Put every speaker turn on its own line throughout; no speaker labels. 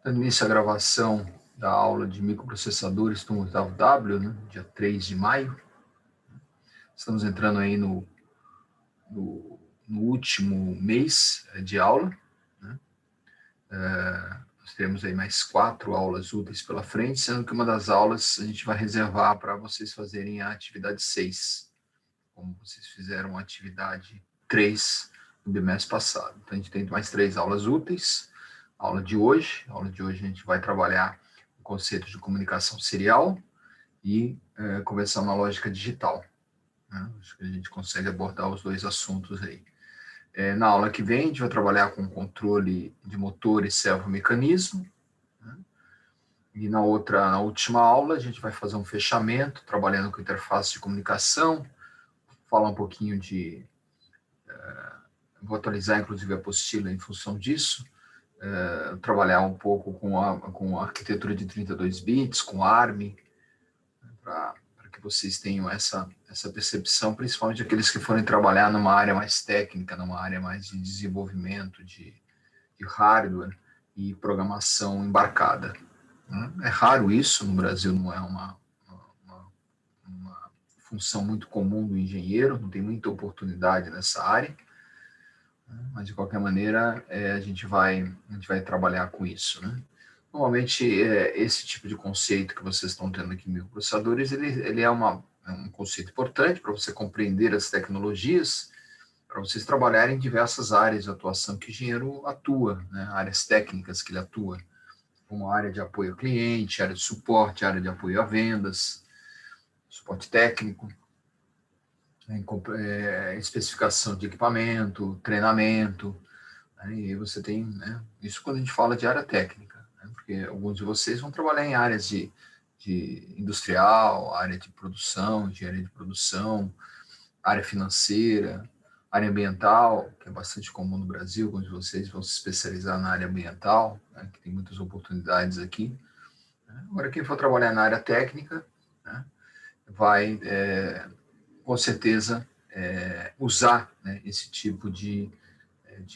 Dando início à gravação da aula de microprocessadores do 8º W, né, dia 3 de maio. Estamos entrando aí no último mês de aula, né? Nós teremos aí mais 4 aulas úteis pela frente, sendo que uma das aulas a gente vai reservar para vocês fazerem a atividade 6, como vocês fizeram a atividade 3 no bimestre passado. Então, a gente tem mais 3 aulas úteis. A aula de hoje a gente vai trabalhar o conceito de comunicação serial e conversão analógica digital, né? Acho que a gente consegue abordar os dois assuntos aí. Na aula que vem, a gente vai trabalhar com controle de motor e servomecanismo, né? E na última aula, a gente vai fazer um fechamento, trabalhando com interface de comunicação, falar um pouquinho de... vou atualizar, inclusive, a apostila em função disso, trabalhar um pouco com a arquitetura de 32 bits, com ARM, para que vocês tenham essa percepção, principalmente aqueles que forem trabalhar numa área mais técnica, numa área mais de desenvolvimento de hardware e programação embarcada. É raro isso, no Brasil não é uma função muito comum do engenheiro, não tem muita oportunidade nessa área, mas de qualquer maneira a gente vai trabalhar com isso, né? Normalmente esse tipo de conceito que vocês estão tendo aqui em microprocessadores, ele é um conceito importante para você compreender as tecnologias, para vocês trabalharem em diversas áreas de atuação que o engenheiro atua, né? Áreas técnicas que ele atua, como a área de apoio ao cliente, área de suporte, área de apoio a vendas, suporte técnico, especificação de equipamento, treinamento, né? E aí você tem, né, isso quando a gente fala de área técnica, né? Porque alguns de vocês vão trabalhar em áreas de industrial, área de produção, engenharia de produção, área financeira, área ambiental, que é bastante comum no Brasil, alguns de vocês vão se especializar na área ambiental, né, que tem muitas oportunidades aqui. Agora, quem for trabalhar na área técnica, né, vai, com certeza, usar, né, esse tipo de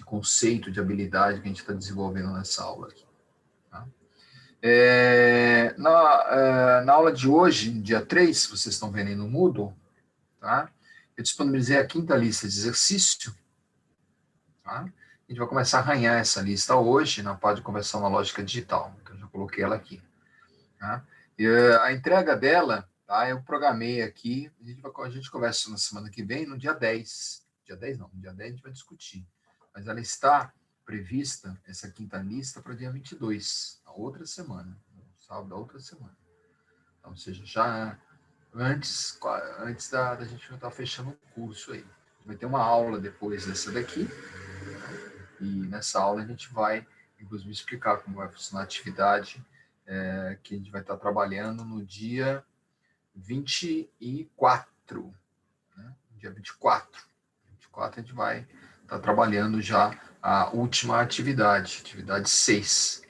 conceito, de habilidade que a gente está desenvolvendo nessa aula aqui. Tá? Na aula de hoje, dia 3, vocês estão vendo aí no Moodle, tá? Eu disponibilizei a 5ª lista de exercício. Tá? A gente vai começar a arranhar essa lista hoje na parte de conversão analógica digital. Então, eu já coloquei ela aqui. Tá? E a entrega dela, tá, eu programei aqui, a gente conversa na semana que vem, no dia 10. Dia 10 não, no dia 10 a gente vai discutir. Mas ela está prevista, essa 5ª lista, para o dia 22, a outra semana, sábado da outra semana. Então, ou seja, já antes da gente estar fechando o curso aí. Vai ter uma aula depois dessa daqui, e nessa aula a gente vai, inclusive, explicar como vai funcionar a atividade que a gente vai estar trabalhando no dia 24, né? Dia 24. 24 a gente vai estar trabalhando já a última atividade 6.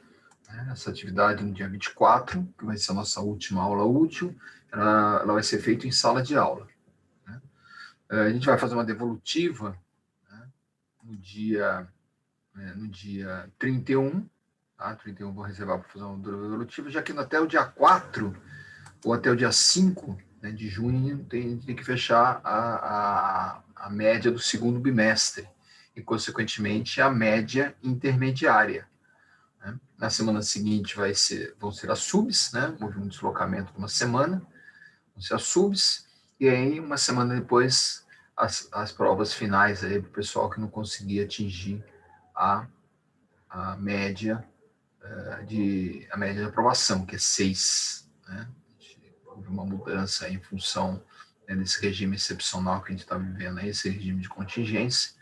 Essa atividade no dia 24, que vai ser a nossa última aula útil, ela vai ser feita em sala de aula. Né? A gente vai fazer uma devolutiva, né, no dia 31, tá? 31 vou reservar para fazer uma devolutiva, já que até o dia 4 ou até o dia 5, né, de junho tem que fechar a média do segundo bimestre e, consequentemente, a média intermediária. Né? Na semana seguinte vão ser as subs, né? Houve um deslocamento de uma semana, vão ser as subs, e aí uma semana depois as provas finais para o pessoal que não conseguia atingir a média de aprovação, que é 6. Né? Houve uma mudança em função desse regime excepcional que a gente está vivendo, aí, esse regime de contingência,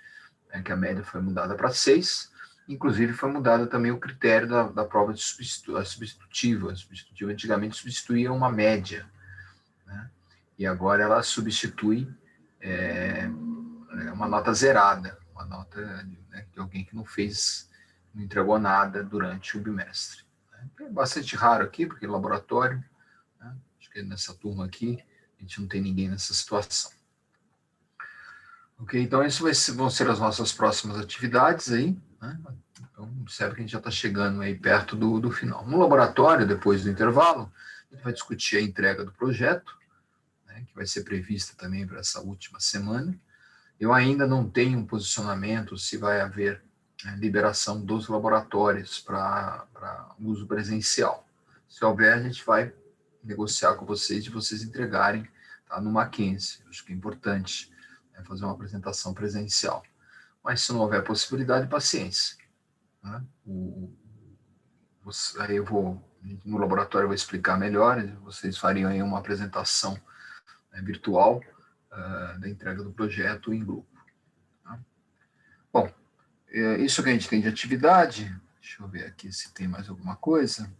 que a média foi mudada para 6. Inclusive, foi mudado também o critério da prova de substitutiva. A substitutiva antigamente substituía uma média, né? E agora ela substitui uma nota zerada, uma nota, né, de alguém que não entregou nada durante o bimestre. É bastante raro aqui, porque é laboratório, né? Acho que nessa turma aqui a gente não tem ninguém nessa situação. Ok, então isso vão ser as nossas próximas atividades aí, né? Então, observe que a gente já está chegando aí perto do final. No laboratório, depois do intervalo, a gente vai discutir a entrega do projeto, né, que vai ser prevista também para essa última semana. Eu ainda não tenho um posicionamento se vai haver liberação dos laboratórios para uso presencial. Se houver, a gente vai negociar com vocês de vocês entregarem, tá, no Mackenzie. Acho que é importante, né, fazer uma apresentação presencial. Mas se não houver possibilidade, paciência, né? Aí eu vou, no laboratório eu vou explicar melhor, vocês fariam aí uma apresentação, né, virtual, da entrega do projeto em grupo. Tá? Bom, isso que a gente tem de atividade. Deixa eu ver aqui se tem mais alguma coisa.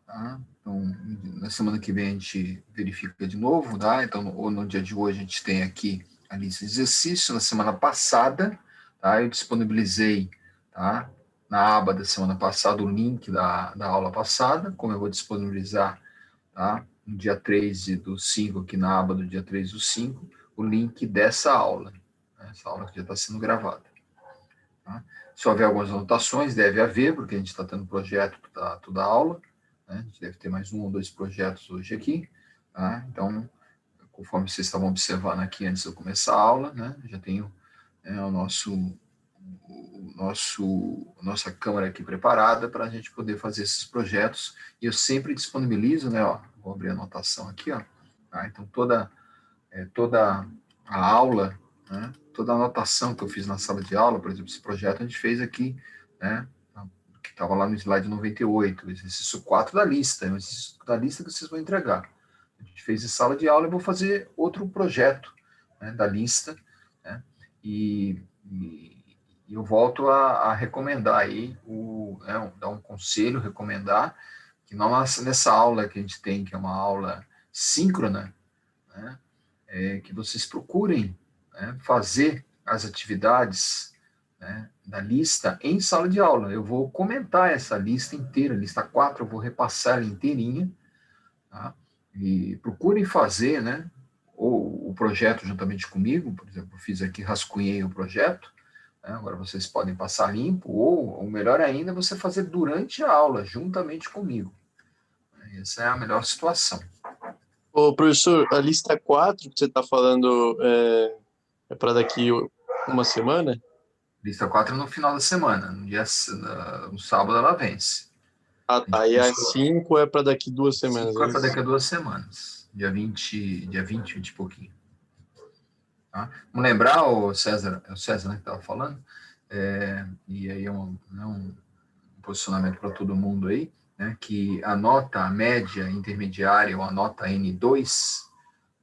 Tá? Então, na semana que vem a gente verifica de novo, tá? Então, ou no dia de hoje a gente tem aqui a lista de exercícios. Na semana passada, tá, eu disponibilizei, tá, na aba da semana passada o link da aula passada, como eu vou disponibilizar, tá, no dia 3 do 5, aqui na aba do dia 3 do 5, o link dessa aula, né, essa aula que já está sendo gravada. Tá? Se houver algumas anotações, deve haver, porque a gente está tendo projeto toda a aula, né? A gente deve ter mais 1 ou 2 projetos hoje aqui, tá? Então, conforme vocês estavam observando aqui antes de eu começar a aula, né, já tenho, nossa câmera aqui preparada para a gente poder fazer esses projetos, e eu sempre disponibilizo, né, ó, vou abrir a anotação aqui, ó, tá? Então, toda a aula, né, toda a anotação que eu fiz na sala de aula, por exemplo, esse projeto a gente fez aqui, né, que estava lá no slide 98, o exercício 4 da lista, é o exercício da lista que vocês vão entregar. A gente fez em sala de aula e vou fazer outro projeto, né, da lista, né, e eu volto a recomendar aí, dar um conselho, recomendar, que nessa aula que a gente tem, que é uma aula síncrona, né, que vocês procurem, né, fazer as atividades, né, da lista em sala de aula. Eu vou comentar essa lista inteira, lista 4, eu vou repassar ela inteirinha, tá? E procurem fazer, né, ou o projeto juntamente comigo, por exemplo, eu fiz aqui, rascunhei o projeto, né, agora vocês podem passar limpo, ou melhor ainda, você fazer durante a aula, juntamente comigo. Essa é a melhor situação.
Ô, professor, a lista 4 que você está falando é para daqui uma semana?
Lista 4 é no final da semana, no sábado ela vence.
Ah, tá. E a 5 é para daqui 2 semanas,
5
é
é para
isso?
daqui a 2 semanas, dia 20 e pouquinho. Tá? Vamos lembrar, o César, é o César, né, que estava falando, e aí um posicionamento para todo mundo aí, né, que a nota média intermediária, ou a nota N2,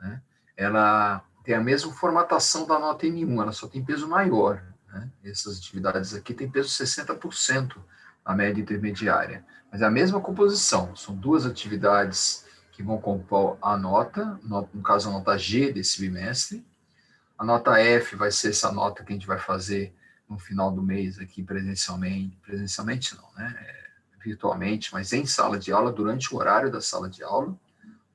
né, ela tem a mesma formatação da nota N1, ela só tem peso maior. Né? Essas atividades aqui têm peso 60%, a média intermediária. Mas é a mesma composição, são 2 atividades que vão compor a nota, no caso a nota G desse bimestre. A nota F vai ser essa nota que a gente vai fazer no final do mês aqui presencialmente não, né? Virtualmente, mas em sala de aula, durante o horário da sala de aula.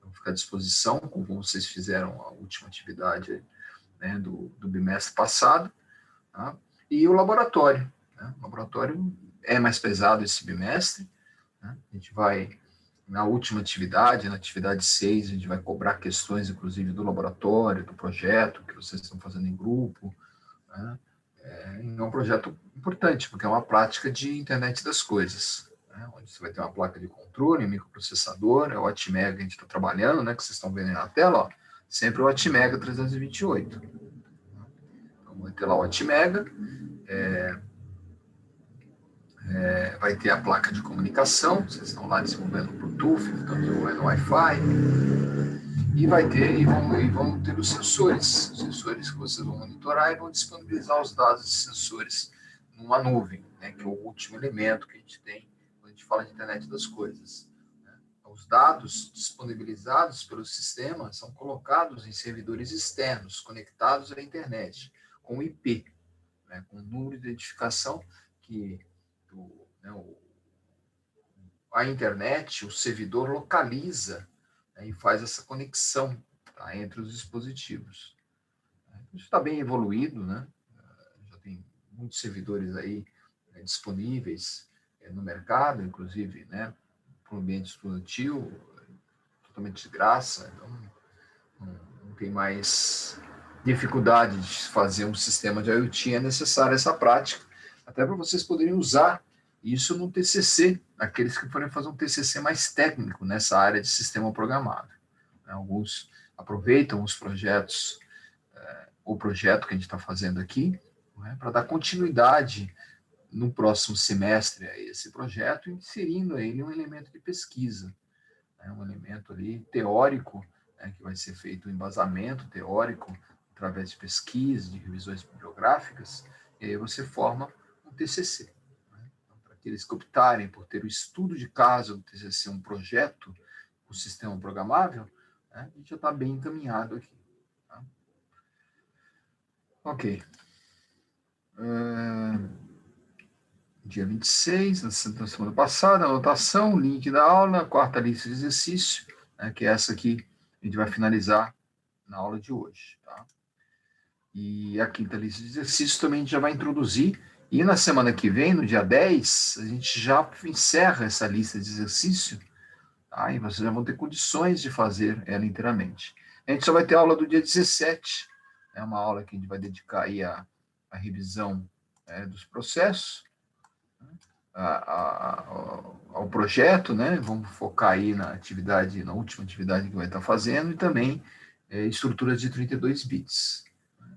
Vou ficar à disposição, como vocês fizeram a última atividade, né, do bimestre passado. Tá? E o laboratório. Né? O laboratório é mais pesado esse bimestre. Né? A gente vai, na última atividade, na atividade 6, a gente vai cobrar questões, inclusive, do laboratório, do projeto que vocês estão fazendo em grupo. Né? É um projeto importante, porque é uma prática de internet das coisas, né? Onde você vai ter uma placa de controle, um microprocessador, é o Atmega que a gente está trabalhando, né? Que vocês estão vendo aí na tela, ó, sempre o Atmega 328. Então, vai ter lá o Atmega, vai ter a placa de comunicação, vocês estão lá desenvolvendo o Bluetooth, estão desenvolvendo o Wi-Fi, e vão ter os sensores que vocês vão monitorar e vão disponibilizar os dados de sensores numa nuvem, né, que é o último elemento que a gente tem quando a gente fala de internet das coisas. Né? Os dados disponibilizados pelo sistema são colocados em servidores externos, conectados à internet, com IP, né, com número de identificação que a internet, o servidor localiza, né, e faz essa conexão, tá, entre os dispositivos. Isso está bem evoluído, né? Já tem muitos servidores aí disponíveis no mercado, inclusive, né, para o ambiente estudantil, totalmente de graça, então não tem mais dificuldade de fazer um sistema de IoT, é necessária essa prática, até para vocês poderem usar isso no TCC, aqueles que forem fazer um TCC mais técnico nessa área de sistema programável. Alguns aproveitam os projetos, o projeto que a gente está fazendo aqui, né, para dar continuidade no próximo semestre a esse projeto, inserindo ele um elemento de pesquisa, né, um elemento ali teórico, né, que vai ser feito um embasamento teórico através de pesquisa, de revisões bibliográficas, e aí você forma um TCC. Né? Então, para aqueles que optarem por ter o estudo de caso do TCC, um projeto, o sistema programável, né, a gente já está bem encaminhado aqui. Tá? Ok. Dia 26, na semana passada, anotação, link da aula, quarta lista de exercício, né, que é essa aqui, a gente vai finalizar na aula de hoje. Tá? E a quinta lista de exercícios também a gente já vai introduzir, e na semana que vem, no dia 10, a gente já encerra essa lista de exercício, tá? E vocês já vão ter condições de fazer ela inteiramente. A gente só vai ter aula do dia 17, é uma aula que a gente vai dedicar aí à revisão dos processos, ao projeto, né? Vamos focar aí na atividade, na última atividade que vai estar fazendo, e também estruturas de 32 bits.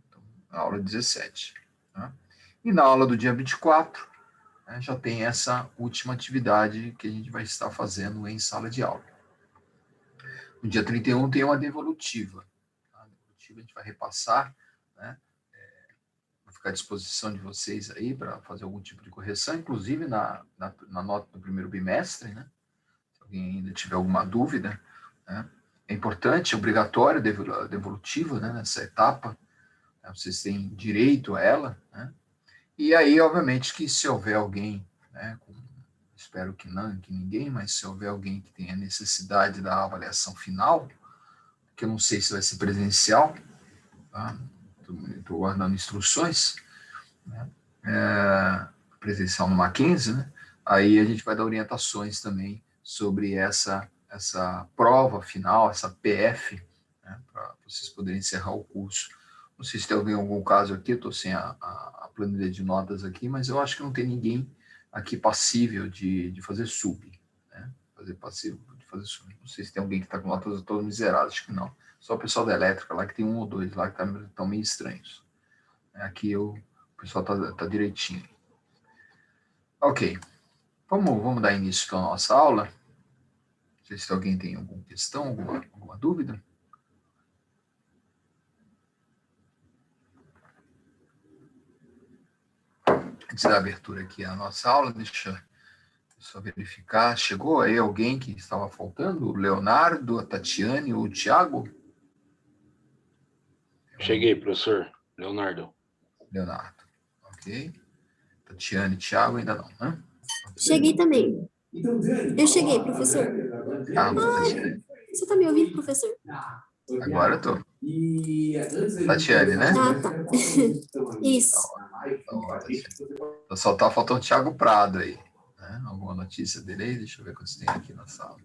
Então, a aula 17. Tá? E na aula do dia 24, né, já tem essa última atividade que a gente vai estar fazendo em sala de aula. No dia 31 tem uma devolutiva. Tá? A devolutiva a gente vai repassar, né? Ficar à disposição de vocês aí para fazer algum tipo de correção, inclusive na nota do primeiro bimestre, né? Se alguém ainda tiver alguma dúvida, né? É importante, é obrigatório a devolutiva, né? Nessa etapa, né? Vocês têm direito a ela, né? E aí, obviamente, que se houver alguém, né? Espero que não, que ninguém, mas se houver alguém que tenha necessidade da avaliação final, que eu não sei se vai ser presencial, tá? Estou guardando instruções, né? Presencial no Mackenzie, né? Aí a gente vai dar orientações também sobre essa prova final, essa PF, né? Para vocês poderem encerrar o curso. Não sei se tem algum caso aqui, eu estou sem a planilha de notas aqui, mas eu acho que não tem ninguém aqui passível de fazer sub, né? De fazer sub. Não sei se tem alguém que está com notas todas miseradas, acho que não. Só o pessoal da elétrica lá, que tem um ou dois lá que estão meio estranhos. Aqui o pessoal tá direitinho. Ok. Vamos dar início então à nossa aula. Não sei se alguém tem alguma questão, alguma dúvida. Antes da abertura aqui à nossa aula, deixa eu só verificar. Chegou aí alguém que estava faltando? O Leonardo, a Tatiane ou o Tiago?
Cheguei, professor. Leonardo.
Leonardo. Ok. Tatiane e Tiago ainda não, né?
Cheguei também. Eu cheguei, professor.
Tatiane.
Você está me ouvindo, professor?
Agora eu tô. Tatiane, né?
Ah, tá. Isso.
Então, só tá faltando o Thiago Prado aí. Né? Alguma notícia dele aí? Deixa eu ver quantos tem aqui na sala.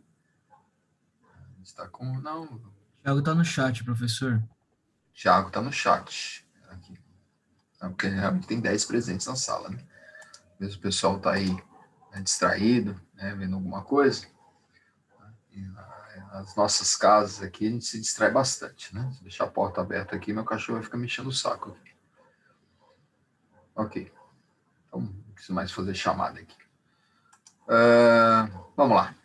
A gente tá com... Não.
O Thiago tá no chat, professor.
Thiago tá no chat. Aqui. Porque realmente tem 10 presentes na sala, né? Mesmo o pessoal tá aí, né, distraído, né, vendo alguma coisa. E nas nossas casas aqui, a gente se distrai bastante, né? Se deixar a porta aberta aqui, meu cachorro vai ficar me enchendo o saco aqui. Ok. Então, não preciso mais fazer chamada aqui. Vamos lá.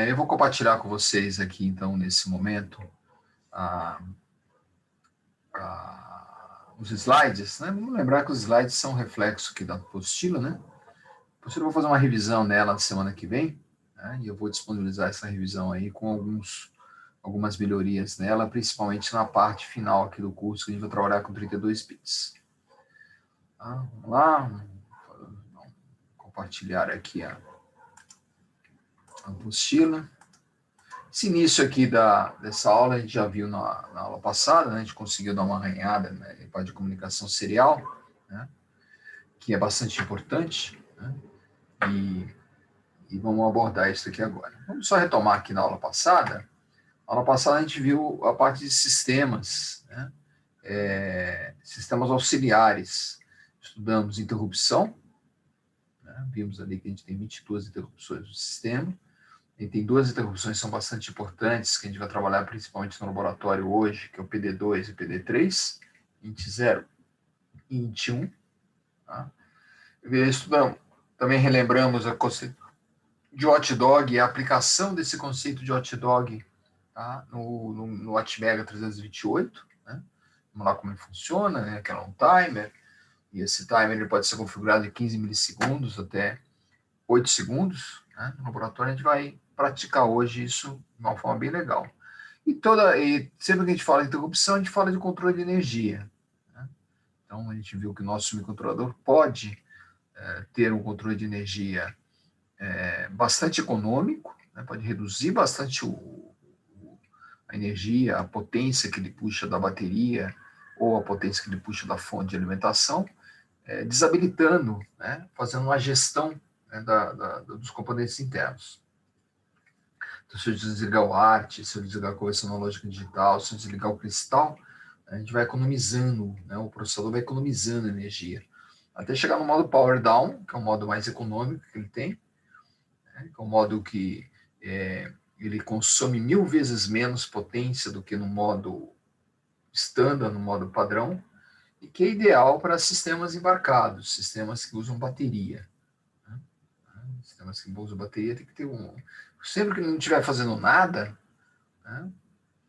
Eu vou compartilhar com vocês aqui, então, nesse momento, os slides, né? Vamos lembrar que os slides são reflexo aqui da apostila, né? Depois eu vou fazer uma revisão nela na semana que vem, né? E eu vou disponibilizar essa revisão aí com algumas melhorias nela, principalmente na parte final aqui do curso, que a gente vai trabalhar com 32 bits. Tá? Vamos lá. Vou compartilhar aqui a apostila. Esse início aqui dessa aula a gente já viu na aula passada, né? A gente conseguiu dar uma arranhada, né, em parte de comunicação serial, né? Que é bastante importante, né? né? E vamos abordar isso aqui agora. Vamos só retomar aqui na aula passada. Na aula passada a gente viu a parte de sistemas, né? Sistemas auxiliares. Estudamos interrupção, né? Vimos ali que a gente tem 22 interrupções no sistema. E tem duas interrupções que são bastante importantes, que a gente vai trabalhar principalmente no laboratório hoje, que é o PD2 e o PD3, int 0 e int 1. Tá? Estudamos, também relembramos o conceito de hot dog e a aplicação desse conceito de hot dog, tá? no Atmega 328. Né? Vamos lá como ele funciona, né? Que é um timer, e esse timer ele pode ser configurado de 15 milissegundos até 8 segundos. Né? No laboratório a gente vai praticar hoje isso de uma forma bem legal. E sempre que a gente fala de interrupção, a gente fala de controle de energia. Né? Então, a gente viu que o nosso microcontrolador pode ter um controle de energia bastante econômico, né? Pode reduzir bastante a energia, a potência que ele puxa da bateria ou a potência que ele puxa da fonte de alimentação, desabilitando, né? Fazendo uma gestão, né? dos componentes internos. Então, se eu desligar o ART, se eu desligar a conversão analógica digital, se eu desligar o cristal, a gente vai economizando, né? O processador vai economizando energia. Até chegar no modo Power Down, que é o modo mais econômico que ele tem, né? Que é um modo que ele consome 1000 vezes menos potência do que no modo standard, no modo padrão, e que é ideal para sistemas embarcados, sistemas que usam bateria. Né? Sistemas que usam bateria tem que ter sempre que não estiver fazendo nada, né?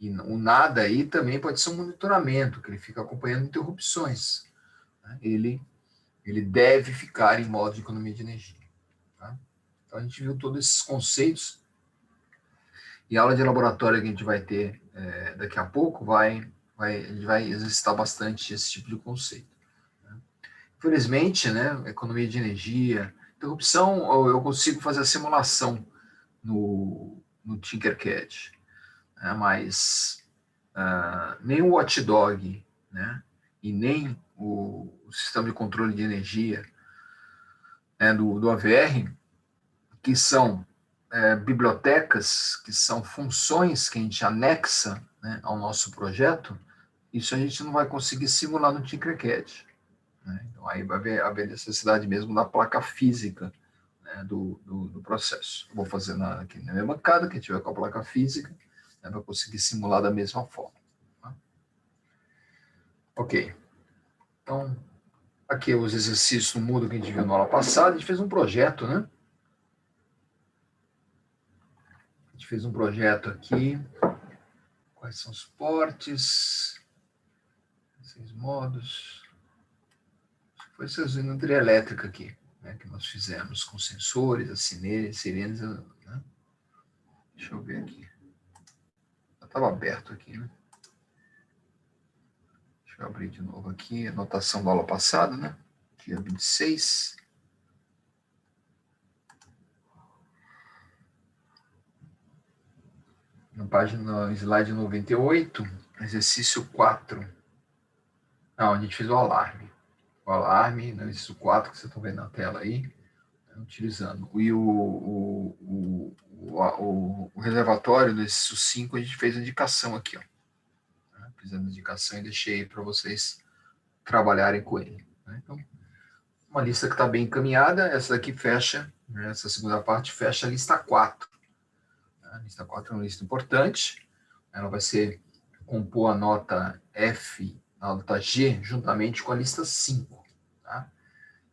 E o nada aí também pode ser um monitoramento, que ele fica acompanhando interrupções. Né? Ele deve ficar em modo de economia de energia. Tá? Então, a gente viu todos esses conceitos. E a aula de laboratório que a gente vai ter daqui a pouco, a gente vai exercitar bastante esse tipo de conceito. Né? Infelizmente, né, economia de energia, interrupção, eu consigo fazer a simulação no Tinkercad. Mas nem o watchdog, né, e nem o sistema de controle de energia, né, do AVR, que são bibliotecas, que são funções que a gente anexa, né, ao nosso projeto, isso a gente não vai conseguir simular no Tinkercad. Né? Então, aí vai haver necessidade mesmo da placa física, né, do processo. Eu vou fazer aqui na minha bancada, quem tiver com a placa física, né, vai conseguir simular da mesma forma. Tá? Ok. Então, aqui os exercícios no Moodle que a gente viu na aula passada, a gente fez um projeto, né? A gente fez um projeto aqui. Quais são os portes? 6 modos. Foi essa usina elétrica aqui, né, que nós fizemos com sensores, as sirenes, né? Deixa eu ver aqui. Já estava aberto aqui, né? Deixa eu abrir de novo aqui, anotação da aula passada, né? Dia 26. No slide 98, exercício 4. Não, a gente fez o alarme. O alarme, no exercício 4, que vocês estão vendo na tela aí, utilizando. E o reservatório, no exercício 5, a gente fez a indicação aqui, ó. Fiz a indicação e deixei para vocês trabalharem com ele. Né? Então, uma lista que está bem encaminhada, essa daqui fecha, né, essa segunda parte fecha a lista 4. A lista 4 é uma lista importante, ela vai compor a nota F, a nota G, juntamente com a lista 5. Tá?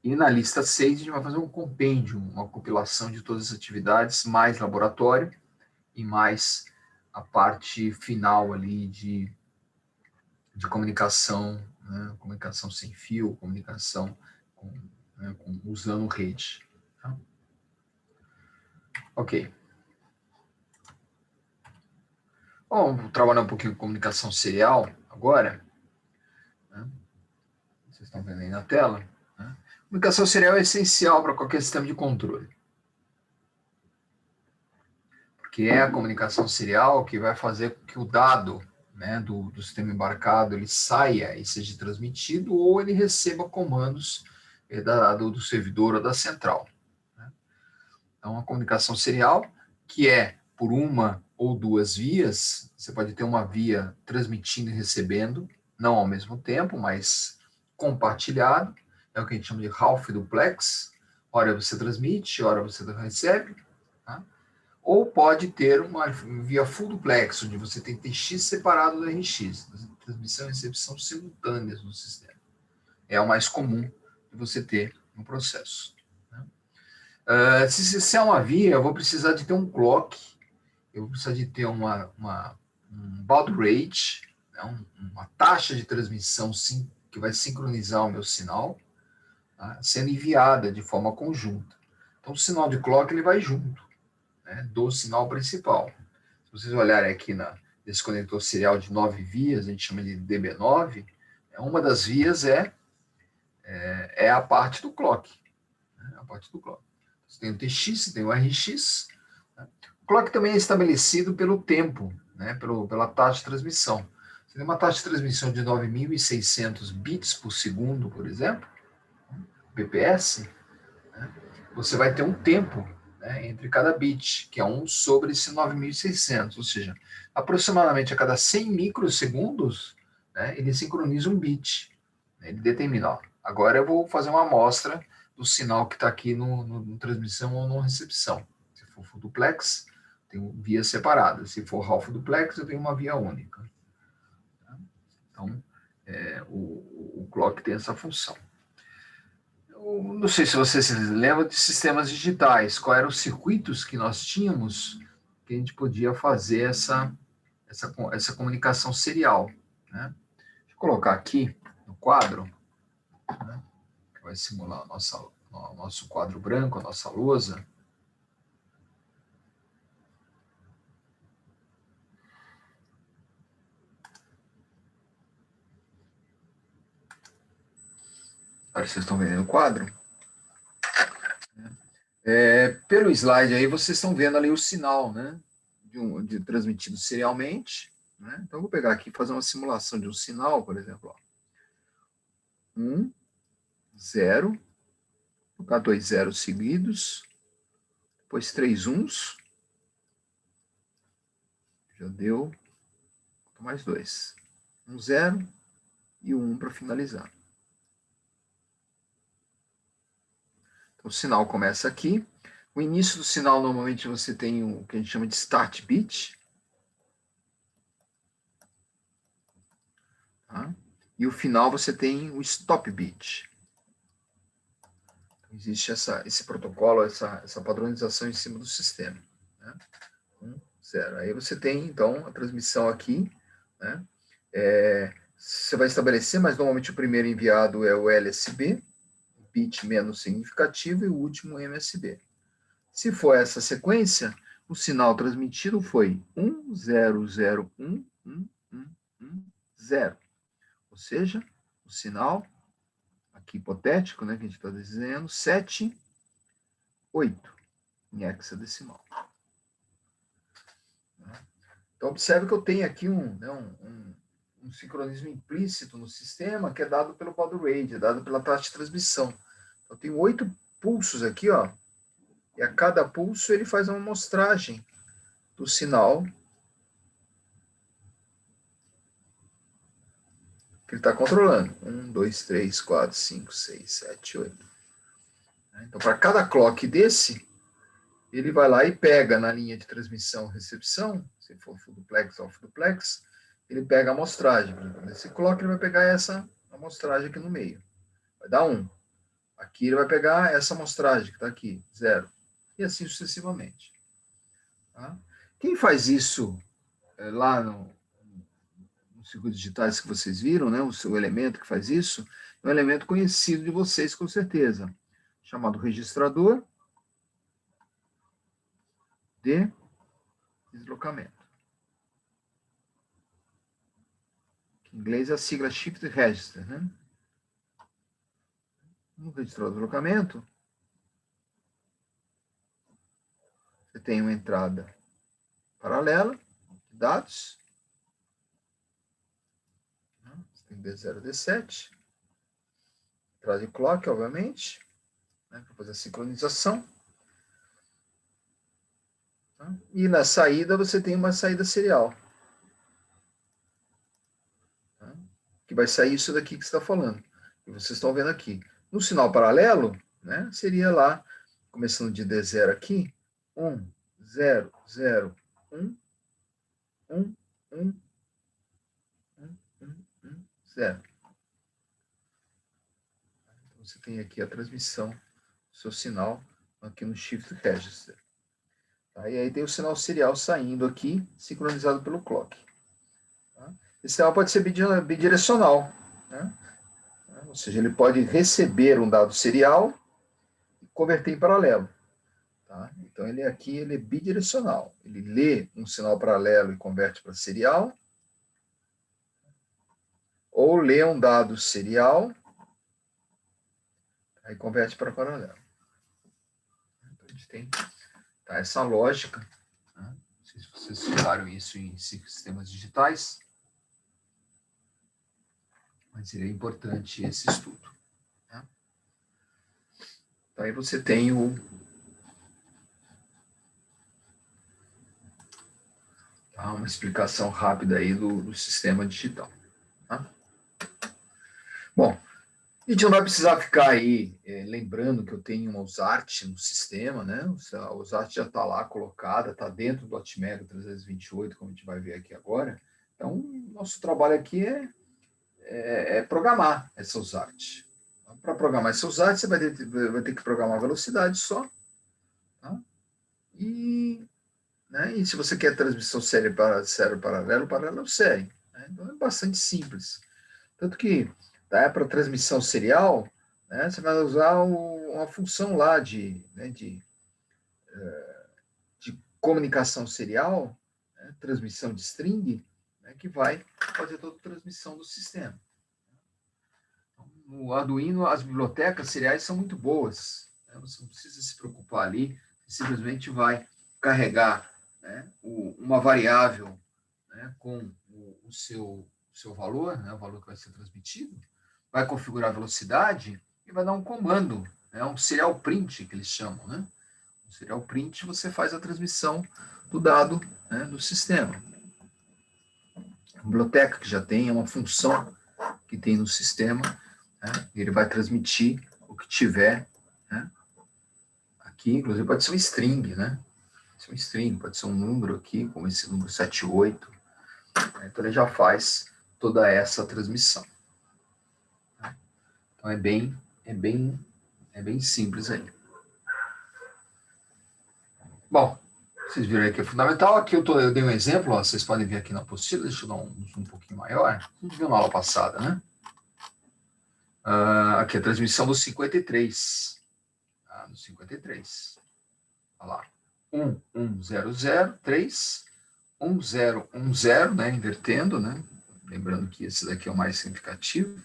E na lista 6 a gente vai fazer um compêndio, uma compilação de todas as atividades, mais laboratório e mais a parte final ali de comunicação, né? Comunicação sem fio, comunicação usando rede. Tá? Ok. Bom, vou trabalhar um pouquinho com comunicação serial agora. Né? Vocês estão vendo aí na tela. Né? Comunicação serial é essencial para qualquer sistema de controle. Porque é a comunicação serial que vai fazer com que o dado, né, do sistema embarcado ele saia e seja transmitido, ou ele receba comandos do servidor ou da central. É uma comunicação serial que é por uma ou duas vias. Você pode ter uma via transmitindo e recebendo, não ao mesmo tempo, mas compartilhado. É o que a gente chama de half duplex. Ora você transmite, ora você recebe. Tá? Ou pode ter uma via full duplex, onde você tem TX separado do RX. Transmissão e recepção simultâneas no sistema. É o mais comum de você ter no processo. Se é uma via, eu vou precisar de ter um clock, eu vou precisar de ter um baud rate, né, uma taxa de transmissão que vai sincronizar o meu sinal, tá, sendo enviada de forma conjunta. Então, o sinal de clock ele vai junto, né, do sinal principal. Se vocês olharem aqui nesse conector serial de 9 vias, a gente chama de DB9, uma das vias é a parte do clock. Né, a parte do clock. Você tem o TX, você tem o RX. Né? O clock também é estabelecido pelo tempo, né, pela taxa de transmissão. Você tem uma taxa de transmissão de 9.600 bits por segundo, por exemplo, bps, né? Você vai ter um tempo, né, entre cada bit, que é 1 sobre esse 9.600, ou seja, aproximadamente a cada 100 microsegundos, né, ele sincroniza um bit. Ele determina, ó, agora eu vou fazer uma amostra do sinal que está aqui no transmissão ou no recepção. Se for full duplex, tem vias separadas. Se for half duplex, eu tenho uma via única. Então, o clock tem essa função. Eu não sei se você se lembra de sistemas digitais, quais eram os circuitos que nós tínhamos que a gente podia fazer essa comunicação serial. Né? Deixa eu colocar aqui no quadro, né, que vai simular o nosso quadro branco, a nossa lousa. Olha, vocês estão vendo o quadro? Pelo slide aí, vocês estão vendo ali o sinal, né, de transmitido serialmente. Né? Então, eu vou pegar aqui e fazer uma simulação de um sinal, por exemplo. 1, 0, vou colocar 2 zeros seguidos, depois 3 uns, já deu, mais 2. 1, 0 e 1 para finalizar. Então, o sinal começa aqui. O início do sinal, normalmente, você tem o que a gente chama de start bit. Tá? E o final, você tem o stop bit. Então, existe esse protocolo, essa padronização em cima do sistema. Né? 1, 0. Aí você tem, então, a transmissão aqui. Né? Você vai estabelecer, mas normalmente o primeiro enviado é o LSB, bit menos significativo, e o último MSB. Se for essa sequência, o sinal transmitido foi 1, 0, 0, 1, 1, 1, 1, 0. Ou seja, o sinal, aqui hipotético, né, que a gente está dizendo, 7, 8, em hexadecimal. Então, observe que eu tenho aqui um sincronismo implícito no sistema, que é dado pelo baud rate, é dado pela taxa de transmissão. Eu tenho 8 pulsos aqui, ó, e a cada pulso ele faz uma amostragem do sinal que ele está controlando. 1, 2, 3, 4, 5, 6, 7, 8. Então, para cada clock desse, ele vai lá e pega na linha de transmissão-recepção, se for full duplex ou off duplex, ele pega a amostragem. Nesse clock, ele vai pegar essa amostragem aqui no meio. Vai dar 1. Aqui ele vai pegar essa amostragem que está aqui, 0. E assim sucessivamente. Tá? Quem faz isso lá nos circuitos digitais que vocês viram, né, o seu elemento que faz isso, é um elemento conhecido de vocês, com certeza, chamado registrador de deslocamento. Em inglês é a sigla Shift Register. Né? No registrador de deslocamento, você tem uma entrada paralela de dados. Você tem D0, D7. Entrada de clock, obviamente, né, para fazer a sincronização. E na saída você tem uma saída serial. Tá? Que vai sair isso daqui que você está falando. Que vocês estão vendo aqui. No sinal paralelo, né, seria lá, começando de D0 aqui, 1, 0, 0, 1, 1, 1, 1, 1, 1, 0. Então, você tem aqui a transmissão do seu sinal aqui no Shift Register. Tá? E aí tem o sinal serial saindo aqui, sincronizado pelo clock. Tá? Esse sinal pode ser bidirecional, né? Ou seja, ele pode receber um dado serial e converter em paralelo. Tá? Então, ele é bidirecional. Ele lê um sinal paralelo e converte para serial, ou lê um dado serial e converte para paralelo. Então, a gente tem essa lógica. Né? Não sei se vocês estudaram isso em sistemas digitais, mas seria importante esse estudo. Né? Então, aí você tem uma explicação rápida aí do sistema digital. Tá? Bom, a gente não vai precisar ficar aí lembrando que eu tenho uma USART no sistema, né? A USART já está lá colocada, está dentro do Atmega 328, como a gente vai ver aqui agora. Então, nosso trabalho aqui é programar essa USART. Então, para programar essa USART, você vai ter que programar a velocidade só. Tá? E se você quer transmissão série paralelo, paralelo série. Né? Então, é bastante simples. Tanto que para transmissão serial, né, você vai usar uma função lá de comunicação serial, né, transmissão de string, né, que vai fazer toda a transmissão do sistema. No Arduino, as bibliotecas seriais são muito boas. Né, você não precisa se preocupar ali, você simplesmente vai carregar, né, uma variável, né, com o seu valor, né, o valor que vai ser transmitido, vai configurar a velocidade e vai dar um comando, né, um serial print, que eles chamam. Né? Um serial print, você faz a transmissão do dado, né, do sistema. A biblioteca que já tem uma função que tem no sistema, né, ele vai transmitir o que tiver, né, aqui, inclusive pode ser um string, né? Pode ser um string, pode ser um número aqui, como esse número 78. Então ele já faz toda essa transmissão. Então é bem simples aí. Bom, vocês viram aí que é fundamental. Aqui eu dei um exemplo, ó, vocês podem ver aqui na apostila, deixa eu dar um zoom um pouquinho maior. A gente viu na aula passada, né? Aqui a transmissão do 53. No 53. Olha lá. 1, 1, 0, 0, 3, 1, 0, 1, 0, né? Invertendo, né? Lembrando que esse daqui é o mais significativo.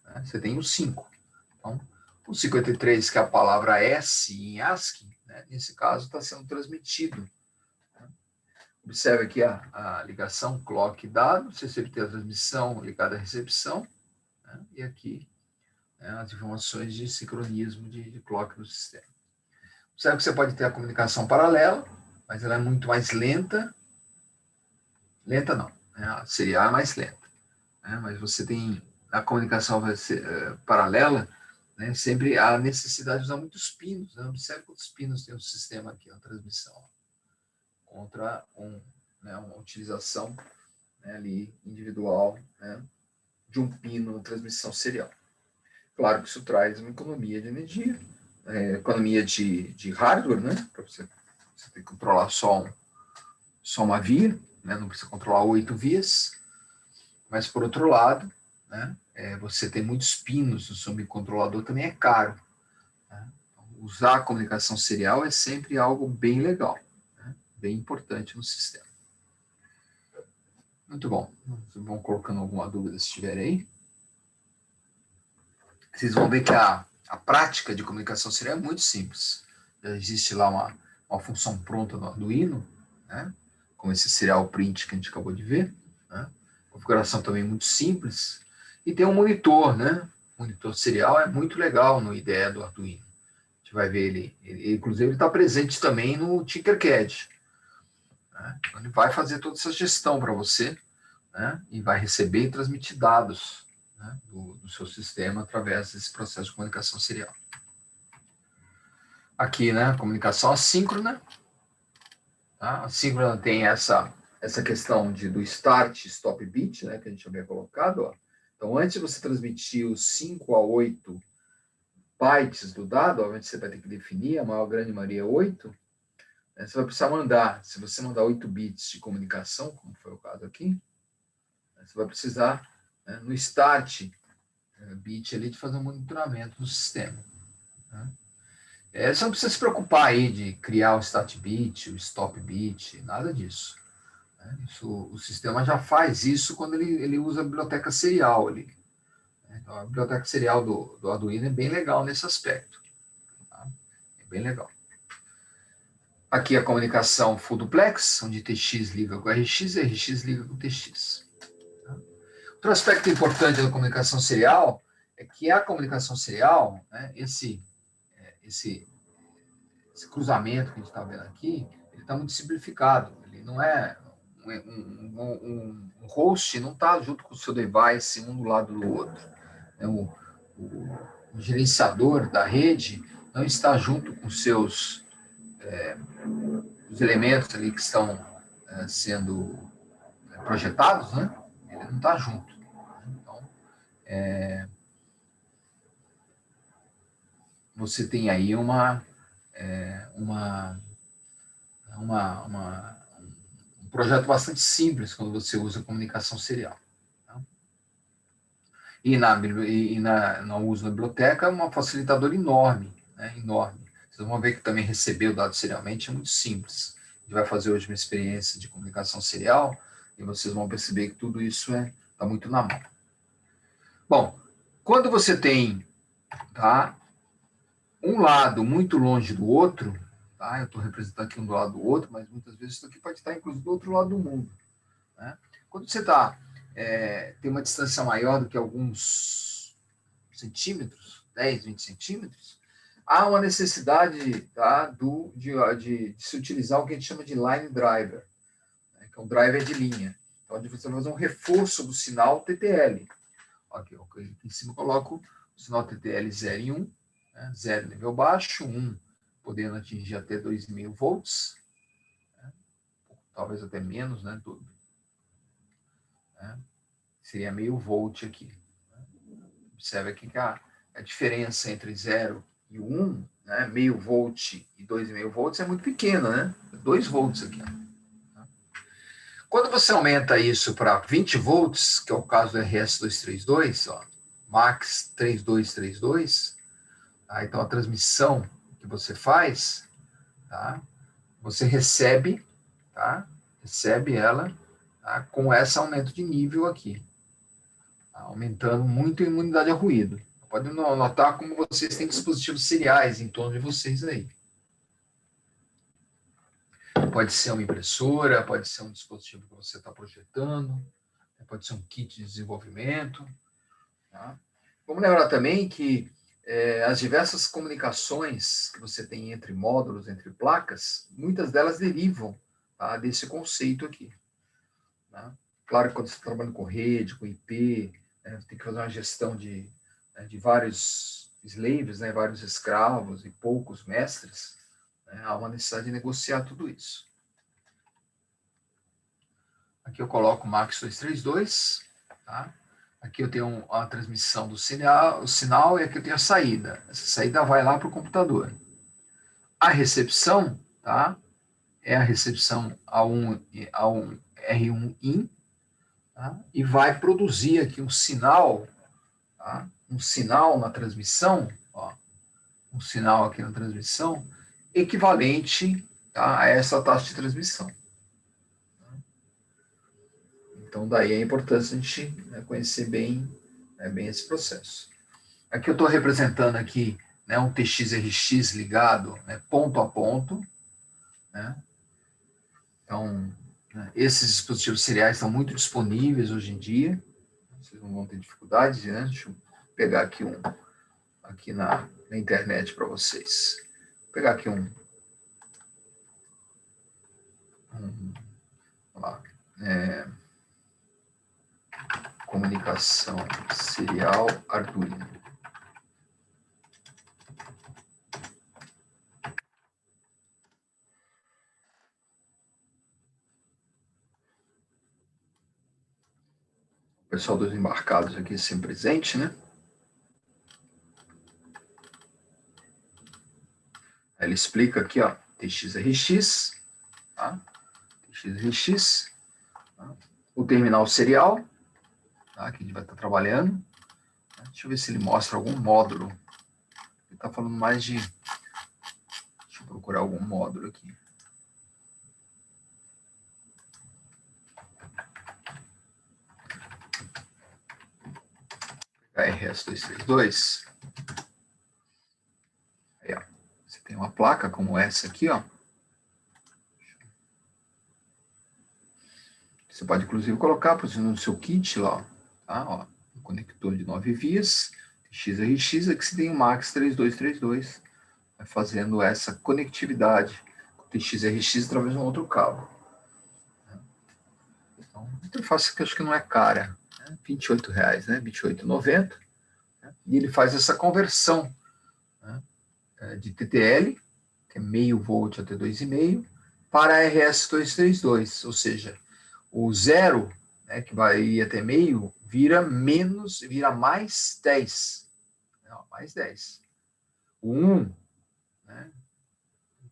Né? Você tem o 5. Então, o 53, que é a palavra S em ASCII, né? Nesse caso está sendo transmitido. Né? Observe aqui a ligação clock-dado, você sempre tem a transmissão ligada à recepção, né? E aqui, né, as informações de sincronismo de clock do sistema. Observe que você pode ter a comunicação paralela, mas ela é muito mais lenta. Lenta não, né? A serial é mais lenta. Né? Mas você tem a comunicação paralela, né? Sempre há necessidade de usar muitos pinos. Né? Observe quantos pinos tem o sistema aqui na transmissão. Contra uma utilização, né, ali individual, né, de um pino na transmissão serial. Claro que isso traz uma economia de energia, economia de hardware, né? Para você ter que controlar só uma via, né? Não precisa controlar 8 vias. Mas, por outro lado, né, você tem muitos pinos no seu microcontrolador, também é caro. Né? Usar a comunicação serial é sempre algo bem legal, né? Bem importante no sistema. Muito bom. Vocês vão colocando alguma dúvida se tiver aí. Vocês vão ver que a prática de comunicação serial é muito simples. Já existe lá uma função pronta no Arduino, né? Com esse serial print que a gente acabou de ver. Né? Configuração também muito simples. E tem um monitor, né? O monitor serial é muito legal no IDE do Arduino. A gente vai ver ele inclusive, ele está presente também no Tinkercad. né? Então, ele vai fazer toda essa gestão para você, né? E vai receber e transmitir dados, né? do seu sistema através desse processo de comunicação serial. Aqui, né? Comunicação assíncrona. Tá? A assíncrona tem essa questão do start e stop bit, né? Que a gente havia colocado. Ó. Então, antes de você transmitir os 5 a 8 bytes do dado, obviamente você vai ter que definir, a maior grande maioria é 8, né? Você vai precisar mandar, se você mandar 8 bits de comunicação, como foi o caso aqui, né? Você vai precisar, né, no start bit ali, de fazer um monitoramento do sistema. Né? Você não precisa se preocupar aí de criar o start bit, o stop bit, nada disso. Né? O sistema já faz isso quando ele usa a biblioteca serial ali. Então, a biblioteca serial do Arduino é bem legal nesse aspecto. Tá? É bem legal. Aqui a comunicação full duplex, onde TX liga com RX e RX liga com TX. Tá? Outro aspecto importante da comunicação serial é que a comunicação serial, né, esse cruzamento que a gente está vendo aqui, ele está muito simplificado. Ele não é um host, não está junto com o seu device, um do lado do outro. O gerenciador da rede não está junto com os elementos ali que estão sendo projetados, né? Ele não está junto. Então, você tem aí um projeto bastante simples quando você usa comunicação serial. Tá? E no uso da biblioteca, um facilitador enorme, né? Enorme. Vocês vão ver que também receber o dado serialmente é muito simples. A gente vai fazer hoje uma experiência de comunicação serial e vocês vão perceber que tudo isso está muito na mão. Bom, quando você tem, tá, um lado muito longe do outro, tá? Eu estou representando aqui um do lado do outro, mas muitas vezes isso aqui pode estar inclusive do outro lado do mundo. Né? Quando você tem uma distância maior do que alguns centímetros, 10, 20 centímetros, há uma necessidade, tá, de se utilizar o que a gente chama de line driver, né, que é um driver de linha. Então, onde você vai fazer um reforço do sinal TTL. Aqui em cima eu coloco o sinal TTL 0 e 1, né, 0 nível baixo, 1 podendo atingir até 2.000 volts, né, talvez até menos, né, tudo. Né, seria meio volt aqui. Observe aqui que a diferença entre 0 e 1, né, meio volt e 2,5 volts é muito pequena, né? 2 volts aqui. Quando você aumenta isso para 20 volts, que é o caso do RS-232, ó, Max 3232, tá? Então a transmissão que você faz, tá? Você recebe, tá? Recebe ela, tá? Com esse aumento de nível aqui, tá? Aumentando muito a imunidade a ruído. Pode notar como vocês têm dispositivos seriais em torno de vocês aí. Pode ser uma impressora, pode ser um dispositivo que você está projetando, pode ser um kit de desenvolvimento. Tá? Vamos lembrar também que as diversas comunicações que você tem entre módulos, entre placas, muitas delas derivam, tá, desse conceito aqui. Tá? Claro que quando você está trabalhando com rede, com IP, tem que fazer uma gestão de vários slaves, né, vários escravos e poucos mestres, né, há uma necessidade de negociar tudo isso. Aqui eu coloco o Max 232, tá? Aqui eu tenho a transmissão do sinal e aqui eu tenho a saída. Essa saída vai lá para o computador. A recepção, tá? É a recepção A1 R1-IN, tá? E vai produzir aqui um sinal, tá? Um sinal na transmissão, ó, um sinal aqui na transmissão, equivalente, tá, a essa taxa de transmissão. Então, daí a importância de a gente, né, conhecer bem esse processo. Aqui eu estou representando aqui, né, um TX-RX ligado, né, ponto a ponto. Né? Então, né, esses dispositivos seriais estão muito disponíveis hoje em dia. Vocês não vão ter dificuldade, né? Deixa eu pegar aqui aqui na internet para vocês. Vou pegar aqui comunicação serial Arduino. O pessoal dos embarcados aqui sempre presente, né? Aí ele explica aqui, ó, TXRX, tá? TXRX, tá? O terminal serial, tá? Que a gente vai estar trabalhando. Deixa eu ver se ele mostra algum módulo. Ele está falando mais de... Deixa eu procurar algum módulo aqui. RS232. Aí, ó. Você tem uma placa como essa aqui, ó. Você pode, inclusive, colocar no seu kit lá, tá? Ó, um conector de 9 vias, XRX, aqui você tem o MAX 3232, fazendo essa conectividade com o TXRX através de um outro cabo. Então, a interface que eu acho que não é cara, né? R$28, né? R$28,90. Né? E ele faz essa conversão, né? De TTL, que é meio volt até 2,5, para RS232, ou seja, o 0, né, que vai ir até meio, vira mais 10. Não, mais 10. O 1, né,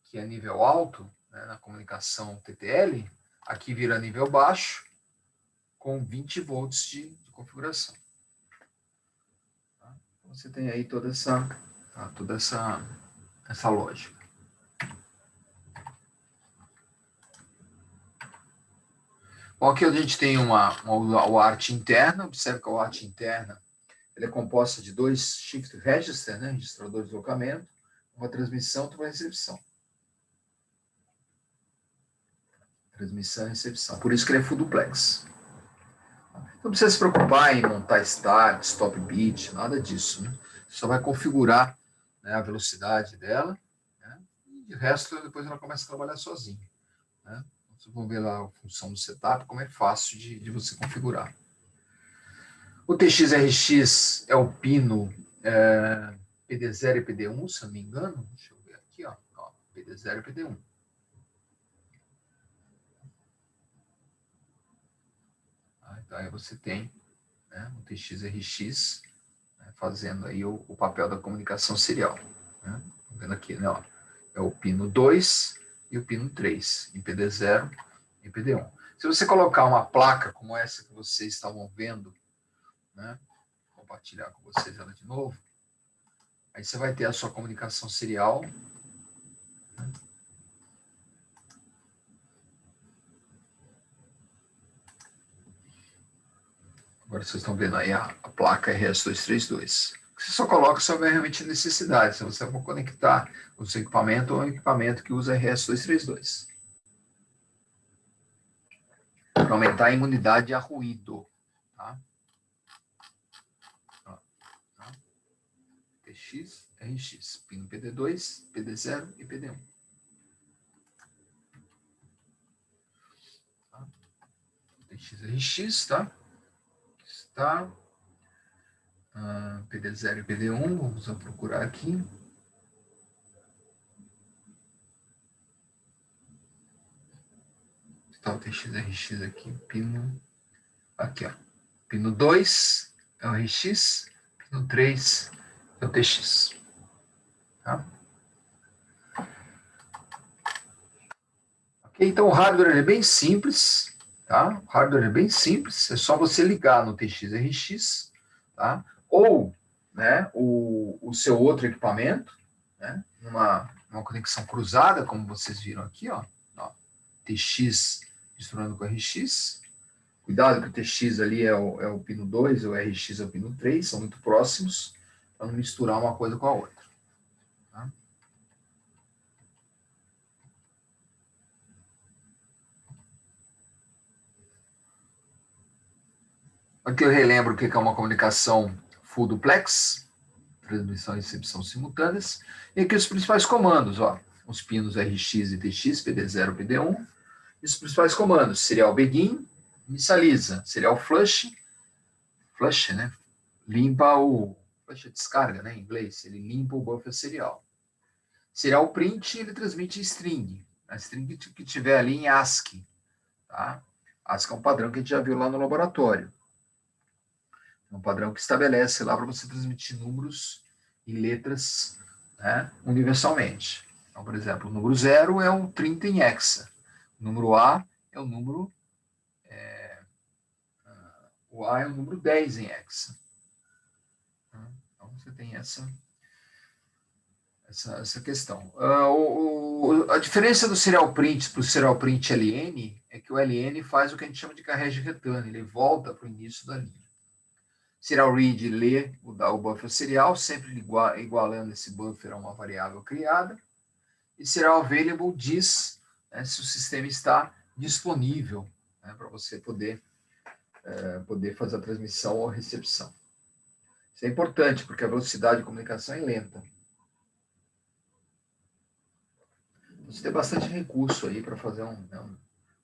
que é nível alto, né, na comunicação TTL, aqui vira nível baixo, com 20 volts de configuração. Tá? Então, você tem aí toda essa lógica. Bom, aqui a gente tem uma arte interna. Observe que a arte interna ela é composta de 2 shift register, né, registrador de deslocamento, uma transmissão e uma recepção. Transmissão e recepção. Por isso que ele é full duplex. Não precisa se preocupar em montar start, stop bit, nada disso. Né? Você só vai configurar, né, a velocidade dela, né, e de resto depois ela começa a trabalhar sozinha. Né? Vocês vão ver lá a função do setup, como é fácil de você configurar. O TXRX é o pino PD0 e PD1, se eu não me engano. Deixa eu ver aqui, ó, PD0 e PD1. Então aí você tem, né, o TXRX, né, fazendo aí o papel da comunicação serial. Né? Tá vendo aqui, né, ó, é o pino 2 e o pino 3, em PD0 e PD1. Se você colocar uma placa como essa que vocês estavam vendo, né, vou compartilhar com vocês ela de novo, aí você vai ter a sua comunicação serial. Né? Agora vocês estão vendo aí a placa RS232. Você só coloca se houver realmente necessidade, se você for conectar o seu equipamento ou um equipamento que usa RS232. Para aumentar a imunidade a ruído. Tá? TX, RX, pino PD2, PD0 e PD1. Tá? TX, RX, tá? Está PD0 e PD1, vamos procurar aqui. Está o TXRX aqui, pino, aqui ó, pino 2 é o RX, pino 3 é o TX. Tá? Ok, então o hardware é bem simples, tá? O hardware é bem simples, é só você ligar no TXRX, tá? Ou, né, o seu outro equipamento, né, numa conexão cruzada, como vocês viram aqui, ó, TX misturando com RX. Cuidado que o TX ali é o pino 2, o RX é o pino 3, são muito próximos, para não misturar uma coisa com a outra. Tá? Aqui eu relembro o que é uma comunicação full duplex, transmissão e recepção simultâneas, e aqui os principais comandos, ó, os pinos RX e TX, PD0 e PD1, e os principais comandos, serial begin, inicializa, serial flush, flush, né? Limpa o... Flush é descarga, né? Em inglês. Ele limpa o buffer serial. Serial print, ele transmite string. A string que tiver ali em ASCII. Tá? ASCII é um padrão que a gente já viu lá no laboratório. É um padrão que estabelece lá para você transmitir números e letras, né, universalmente. Então, por exemplo, o número 0 é um 30 em hexa. O número A é o número... o A é o número 10 em hexa. Então, você tem essa questão. A diferença do serial print para o serial print LN é que o LN faz o que a gente chama de carrega return, ele volta para o início da linha. Serial read lê o buffer serial, sempre igualando esse buffer a uma variável criada. E serial available diz, né, se o sistema está disponível, né, para você poder fazer a transmissão ou a recepção. Isso é importante, porque a velocidade de comunicação é lenta. Você tem bastante recurso aí para fazer um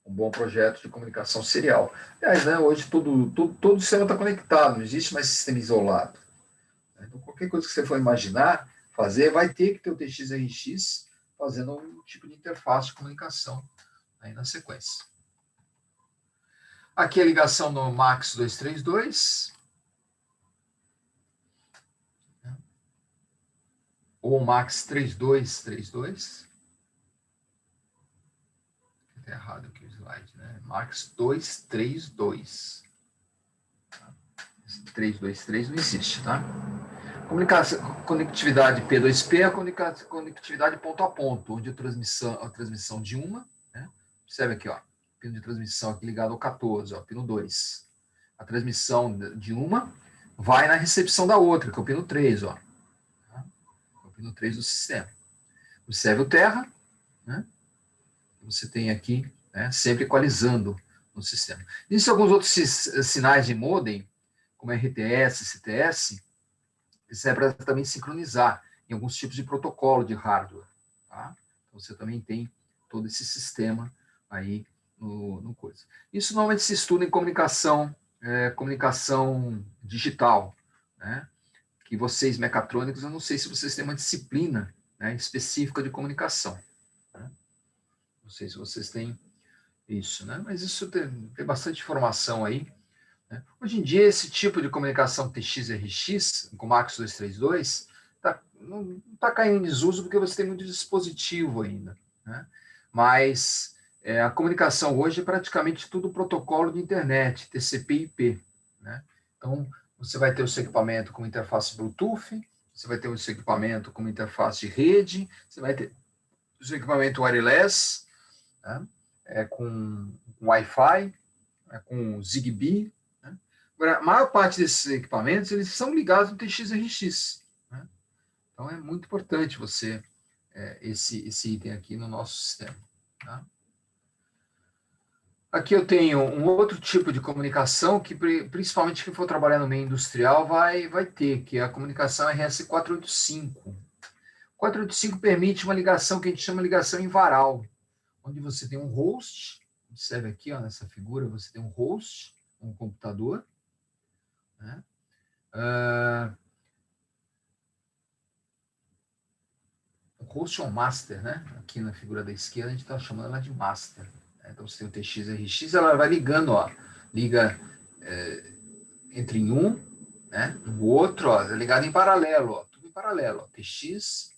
bom projeto de comunicação serial. Aliás, né, hoje todo sistema está conectado, não existe mais sistema isolado. Então, qualquer coisa que você for imaginar fazer, vai ter que ter o TX-RX fazendo um tipo de interface de comunicação aí na sequência. Aqui a ligação no MAX 232. Ou MAX 3232. Está errado aqui o slide, né? MAX 232. 323 não existe, tá? Conectividade P2P é a conectividade ponto a ponto, onde a transmissão de uma, né? Observe aqui, ó, pino de transmissão aqui ligado ao 14, ó, pino 2. A transmissão de uma vai na recepção da outra, que é o pino 3, ó. Tá? É o pino 3 do sistema. Observe o terra, né? Você tem aqui, né, sempre equalizando no sistema. Existem alguns outros sinais de modem, como RTS, CTS, isso é para também sincronizar em alguns tipos de protocolo de hardware. Tá? Então, você também tem todo esse sistema aí no coisa. Isso normalmente se estuda em comunicação digital, né? Que vocês, mecatrônicos, eu não sei se vocês têm uma disciplina, né, específica de comunicação. Né? Não sei se vocês têm isso, né? Mas isso tem bastante informação aí. Hoje em dia, esse tipo de comunicação TX-RX, com MAX 232, não está caindo em desuso porque você tem muito dispositivo ainda. Né? Mas a comunicação hoje é praticamente tudo protocolo de internet, TCP/IP. Né? Então, você vai ter o seu equipamento com interface Bluetooth, você vai ter o seu equipamento com interface de rede, você vai ter o seu equipamento wireless, né? Com Wi-Fi, com Zigbee. Agora, a maior parte desses equipamentos, eles são ligados no TX-RX. Né? Então, é muito importante você, esse item aqui no nosso sistema. Tá? Aqui eu tenho um outro tipo de comunicação que, principalmente quem for trabalhar no meio industrial, vai ter, que é a comunicação RS-485. 485 permite uma ligação que a gente chama de ligação em varal, onde você tem um host, observe aqui, ó, nessa figura, você tem um host, um computador, né? O host é um master, né? Aqui na figura da esquerda a gente está chamando ela de master. Né? Então você tem o TX-RX, ela vai ligando, ó, liga entre um, né? O outro, ó, é ligado em paralelo, ó, tudo em paralelo, ó, TX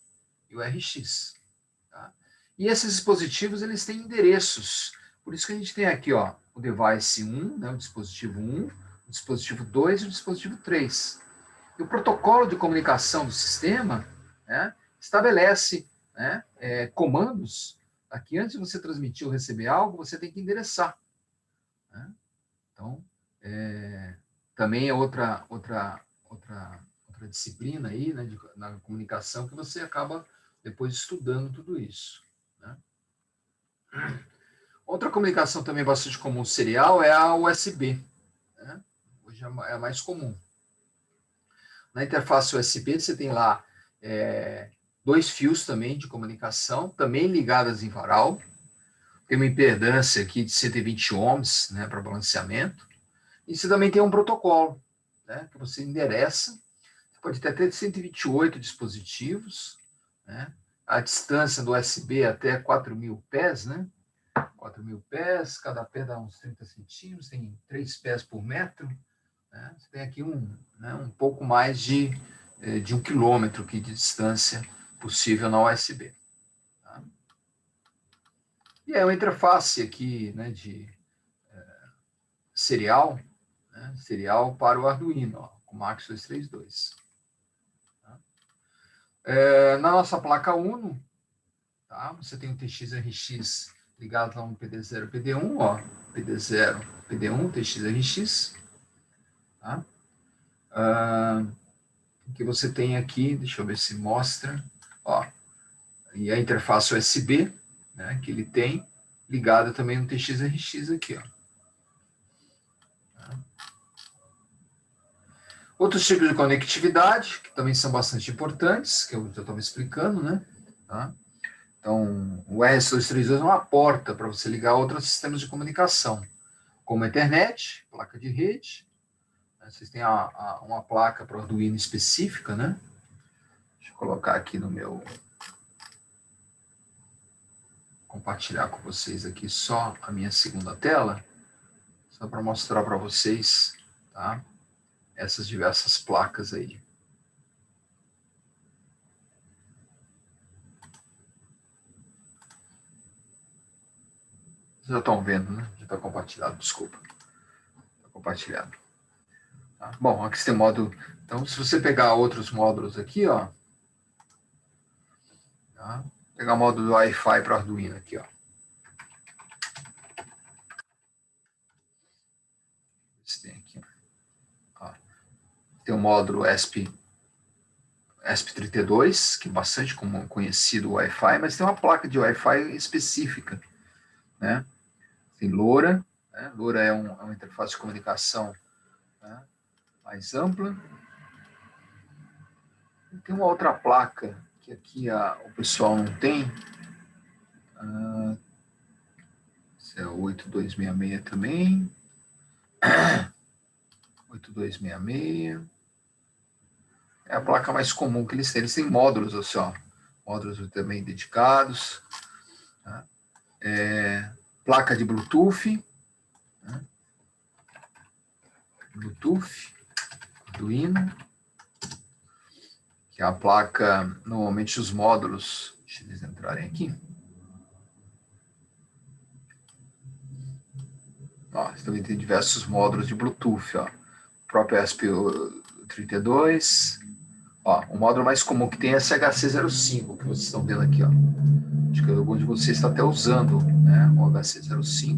e o RX. Tá? E esses dispositivos, eles têm endereços. Por isso que a gente tem aqui, ó, o device 1, né? O dispositivo 1, o dispositivo 2 e o dispositivo 3. E o protocolo de comunicação do sistema, né, estabelece, né, comandos. Aqui, antes de você transmitir ou receber algo, você tem que endereçar. Né? Então, também é outra disciplina aí, né, na comunicação, que você acaba depois estudando tudo isso. Né? Outra comunicação também bastante comum serial é a USB. Né? Hoje é a mais comum. Na interface USB, você tem lá 2 fios também de comunicação, também ligadas em varal. Tem uma impedância aqui de 120 ohms, né, para balanceamento. E você também tem um protocolo, né, que você endereça. Você pode ter até 128 dispositivos, né? A distância do USB até 4.000 pés, né? 4.000 pés, cada pé dá uns 30 centímetros, tem 3 pés por metro, né? Você tem aqui um pouco mais de 1 quilômetro de distância possível na USB. Tá? E é uma interface aqui, né, de serial, né, serial para o Arduino, ó, com Max 232. Tá? Na nossa placa Uno, tá, você tem o TX-RX ligado lá no PD0, PD1, ó, PD0, PD1, TX-RX. Tá? Que você tem aqui, deixa eu ver se mostra, ó, e a interface USB, né, que ele tem, ligada também no TX-RX aqui, ó. Tá? Outros tipos de conectividade, que também são bastante importantes, que eu já estava explicando, né? Tá? Então, o RS-232 é uma porta para você ligar a outros sistemas de comunicação, como a internet, placa de rede. Vocês têm uma placa para o Arduino específica, né? Deixa eu colocar aqui no meu... compartilhar com vocês aqui só a minha segunda tela, só para mostrar para vocês, tá? Essas diversas placas aí. Vocês já estão vendo, né? Já está compartilhado, desculpa. Está compartilhado. Tá? Bom, aqui tem módulo. Então, se você pegar outros módulos aqui, ó. Tá? Pegar o módulo do Wi-Fi para o Arduino aqui, ó. Esse tem aqui, ó. Tem o módulo ESP32, que é bastante conhecido o Wi-Fi, mas tem uma placa de Wi-Fi específica, né? Tem LoRa, né? LoRa é uma interface de comunicação, né, mais ampla. E tem uma outra placa que aqui o pessoal não tem. Esse é o 8266 também. 8266. É a placa mais comum que eles têm. Eles têm módulos, assim, ó, módulos também dedicados. Tá? Placa de Bluetooth. Né? Bluetooth, Arduino. Que é a placa, normalmente os módulos, deixa eles entrarem aqui. Ó, você também tem diversos módulos de Bluetooth, ó. O próprio ESP32. Ó, o módulo mais comum que tem é esse HC05, que vocês estão vendo aqui, ó. Acho que algum de vocês está até usando, né, o HC05.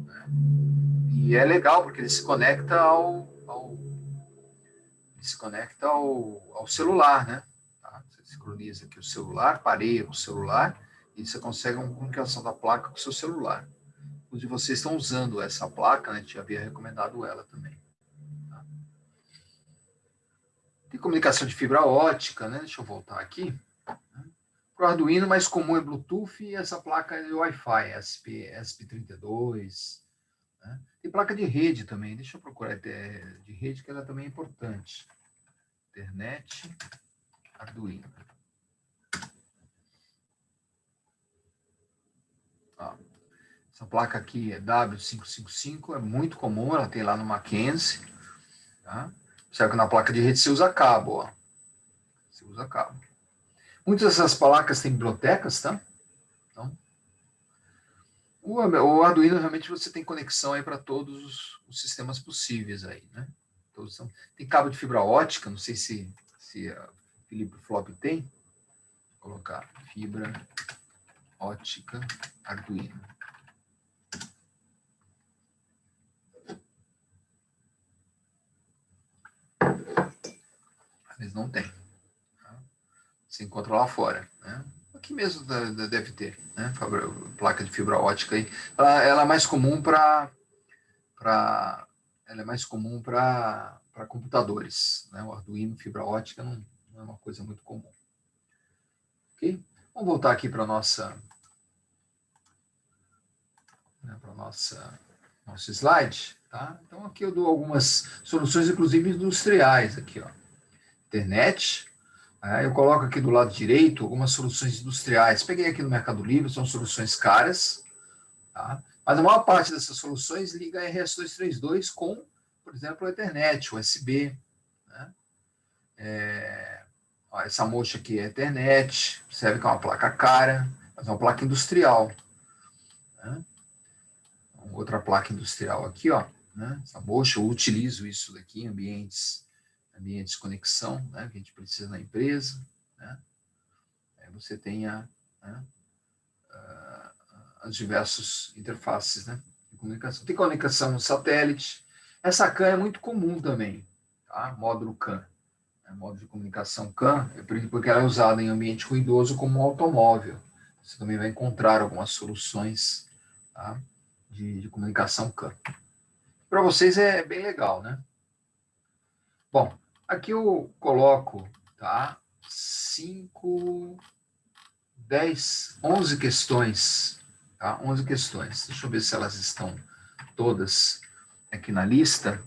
Né? E é legal, porque ele se conecta ao celular, né? Tá? Você sincroniza aqui o celular, pareia com o celular, e você consegue uma comunicação da placa com o seu celular. Os de vocês estão usando essa placa, né? A gente já havia recomendado ela também. Tá? Tem comunicação de fibra ótica, né? Deixa eu voltar aqui. Para o Arduino, mais comum é Bluetooth e essa placa é Wi-Fi, ESP32. Né? Tem placa de rede também. Deixa eu procurar de rede, que ela também é importante. Internet, Arduino. Ó, essa placa aqui é W555, é muito comum, ela tem lá no Mackenzie. Tá? Será que na placa de rede você usa cabo, ó. Você usa cabo. Muitas dessas placas têm bibliotecas, tá? Então, o Arduino realmente você tem conexão aí para todos os sistemas possíveis aí, né? Tem cabo de fibra ótica, não sei se a Felipe Flop tem. Vou colocar fibra ótica Arduino. Eles não têm. Tá? Você encontra lá fora, né? Aqui mesmo deve ter, né? Placa de fibra ótica aí. Ela é mais comum para computadores, né? O Arduino fibra ótica não é uma coisa muito comum. Ok? Vamos voltar aqui para nosso slide. Tá? Então, aqui eu dou algumas soluções, inclusive industriais, aqui, ó. Internet. Eu coloco aqui do lado direito algumas soluções industriais. Peguei aqui no Mercado Livre, são soluções caras, tá? Mas a maior parte dessas soluções liga a RS-232 com, por exemplo, a Ethernet, USB, né? Ó, essa mocha aqui é a Ethernet, percebe que é uma placa cara, mas é uma placa industrial, né? Outra placa industrial aqui, ó, né? Essa mocha, eu utilizo isso daqui em ambientes de conexão, né, que a gente precisa na empresa, né? Aí você tem as diversas interfaces, né, de comunicação. Tem comunicação no satélite. Essa CAN é muito comum também, tá? Módulo CAN, né? Módulo de comunicação CAN, porque ela é usada em ambiente ruidoso como um automóvel. Você também vai encontrar algumas soluções, tá, de comunicação CAN. Para vocês é bem legal, né? Bom, aqui eu coloco, tá, 5, 10, 11 questões, tá? 11 questões. Deixa eu ver se elas estão todas aqui na lista.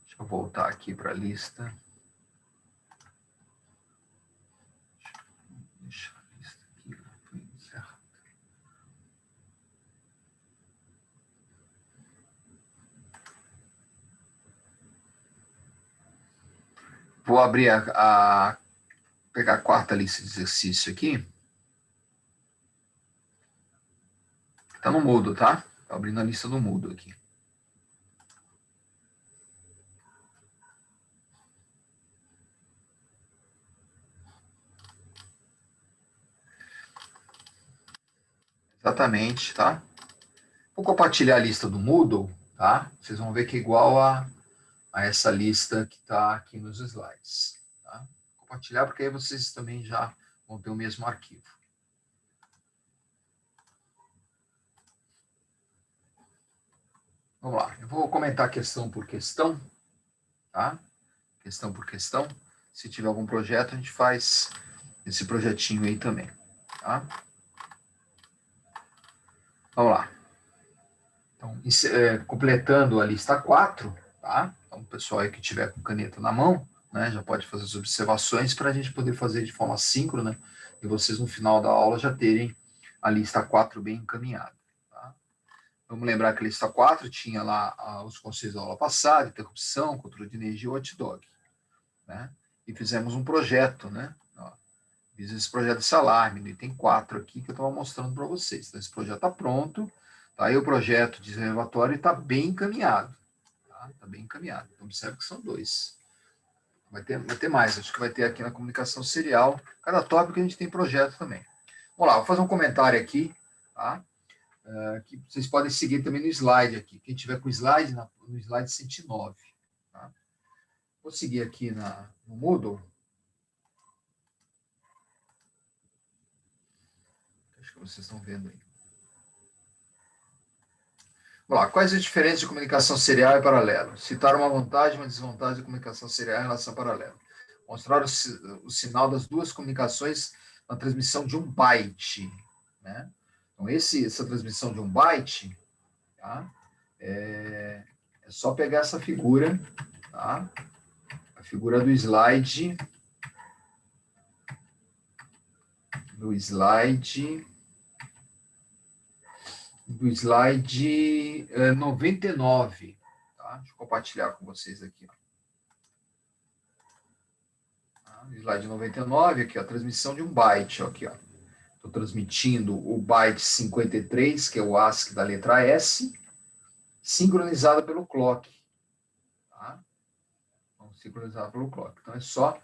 Deixa eu voltar aqui para a lista. Deixa a lista aqui, foi encerrada. Vou abrir pegar a quarta lista de exercício aqui. Está no Moodle, tá? Estou abrindo a lista do Moodle aqui. Exatamente, tá? Vou compartilhar a lista do Moodle, tá? Vocês vão ver que é igual a essa lista que está aqui nos slides, tá? Compartilhar, porque aí vocês também já vão ter o mesmo arquivo. Vamos lá, eu vou comentar questão por questão, tá? Questão por questão. Se tiver algum projeto, a gente faz esse projetinho aí também, tá? Vamos lá. Então, completando a lista 4, tá? Então, o pessoal aí que tiver com caneta na mão, né, já pode fazer as observações para a gente poder fazer de forma síncrona e vocês no final da aula já terem a lista 4 bem encaminhada. Tá? Vamos lembrar que a lista 4 tinha lá os conceitos da aula passada, interrupção, controle de energia e watchdog, né? E fizemos um projeto, né? Ó, fiz esse projeto desse alarme, no item 4 aqui, que eu estava mostrando para vocês. Então, esse projeto está pronto, tá? Aí o projeto de reservatório está bem encaminhado. Está bem encaminhado. Então, observe que são 2. Vai ter mais, acho que vai ter aqui na comunicação serial. Cada tópico a gente tem projeto também. Vamos lá, vou fazer um comentário aqui, tá? Que vocês podem seguir também no slide aqui. Quem tiver com o slide, no slide 109. Tá? Vou seguir aqui no Moodle. Acho que vocês estão vendo aí. Vamos lá, quais as diferenças de comunicação serial e paralela? Citar uma vantagem e uma desvantagem de comunicação serial em relação à paralela. Mostrar o sinal das duas comunicações na transmissão de um byte, né? Então, essa transmissão de um byte, tá? É só pegar essa figura, tá? A figura do slide 99. Tá? Deixa eu compartilhar com vocês aqui. Ó. Tá? Slide 99, aqui, ó, a transmissão de um byte. Ó, aqui, ó. Estou transmitindo o byte 53, que é o ASCII da letra S, sincronizado pelo clock. Tá? Então, sincronizado pelo clock. Então, é só...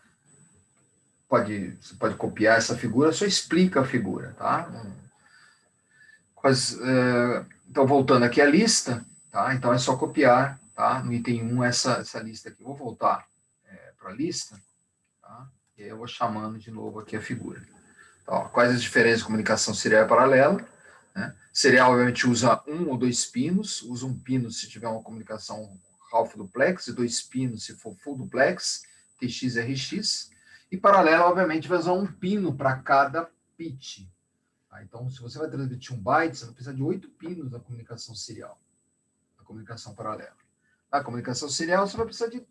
Você pode copiar essa figura, só explica a figura. Tá? Então, voltando aqui à lista, tá? Então é só copiar, tá? No item 1, essa lista aqui. Vou voltar para a lista, tá? E aí eu vou chamando de novo aqui a figura. Então, quais as diferenças de comunicação serial e paralela? Né? Serial, obviamente, usa 1 ou 2 pinos, usa um pino se tiver uma comunicação half duplex, e 2 pinos se for full duplex, TX e RX. E paralela, obviamente, vai usar um pino para cada pitch. Então, se você vai transmitir um byte, você vai precisar de 8 pinos na comunicação serial, na comunicação paralela. Na comunicação serial, você vai precisar de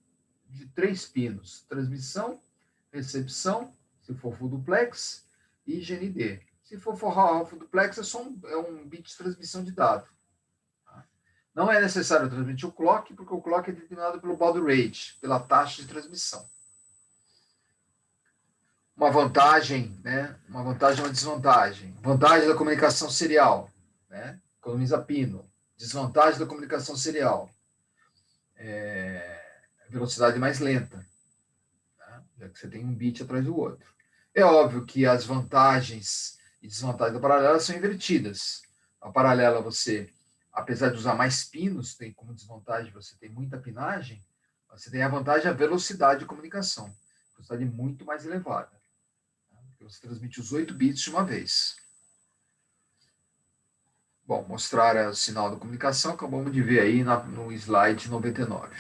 3 pinos. Transmissão, recepção, se for full duplex, e GND. Se for full duplex, é um bit de transmissão de dado. Tá? Não é necessário transmitir o clock, porque o clock é determinado pelo baud rate, pela taxa de transmissão. Uma vantagem, né? Uma vantagem e uma desvantagem. Vantagem da comunicação serial, né? Economiza pino. Desvantagem da comunicação serial. Velocidade mais lenta, né? Já que você tem um bit atrás do outro. É óbvio que as vantagens e desvantagens da paralela são invertidas. A paralela, você, apesar de usar mais pinos, tem como desvantagem, você tem muita pinagem, você tem a vantagem da velocidade de comunicação. Velocidade muito mais elevada. Você transmite os 8 bits de uma vez. Bom, mostrar o sinal da comunicação, acabamos de ver aí no slide 99.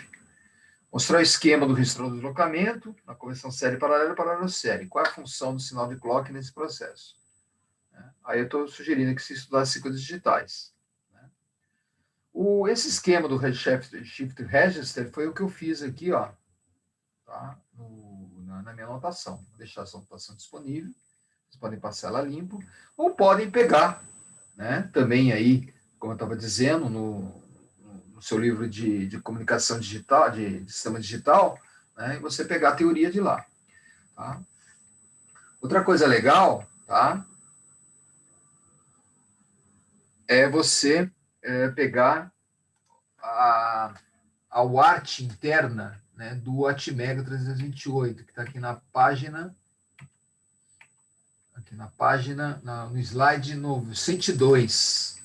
Mostrar o esquema do registrador de deslocamento, na conversão série paralela e paralelo série. Qual é a função do sinal de clock nesse processo? Aí eu estou sugerindo que se estudasse ciclos digitais. Esse esquema do Shift Register foi o que eu fiz aqui, ó, tá? Na minha anotação. Vou deixar essa anotação disponível. Vocês podem passar ela limpo, ou podem pegar, né? Também aí, como eu estava dizendo, no seu livro de comunicação digital, de sistema digital, né? E você pegar a teoria de lá. Tá? Outra coisa legal, tá? É você pegar a UART interna, né, do Atmega 328, que está aqui na página, no slide novo, 102.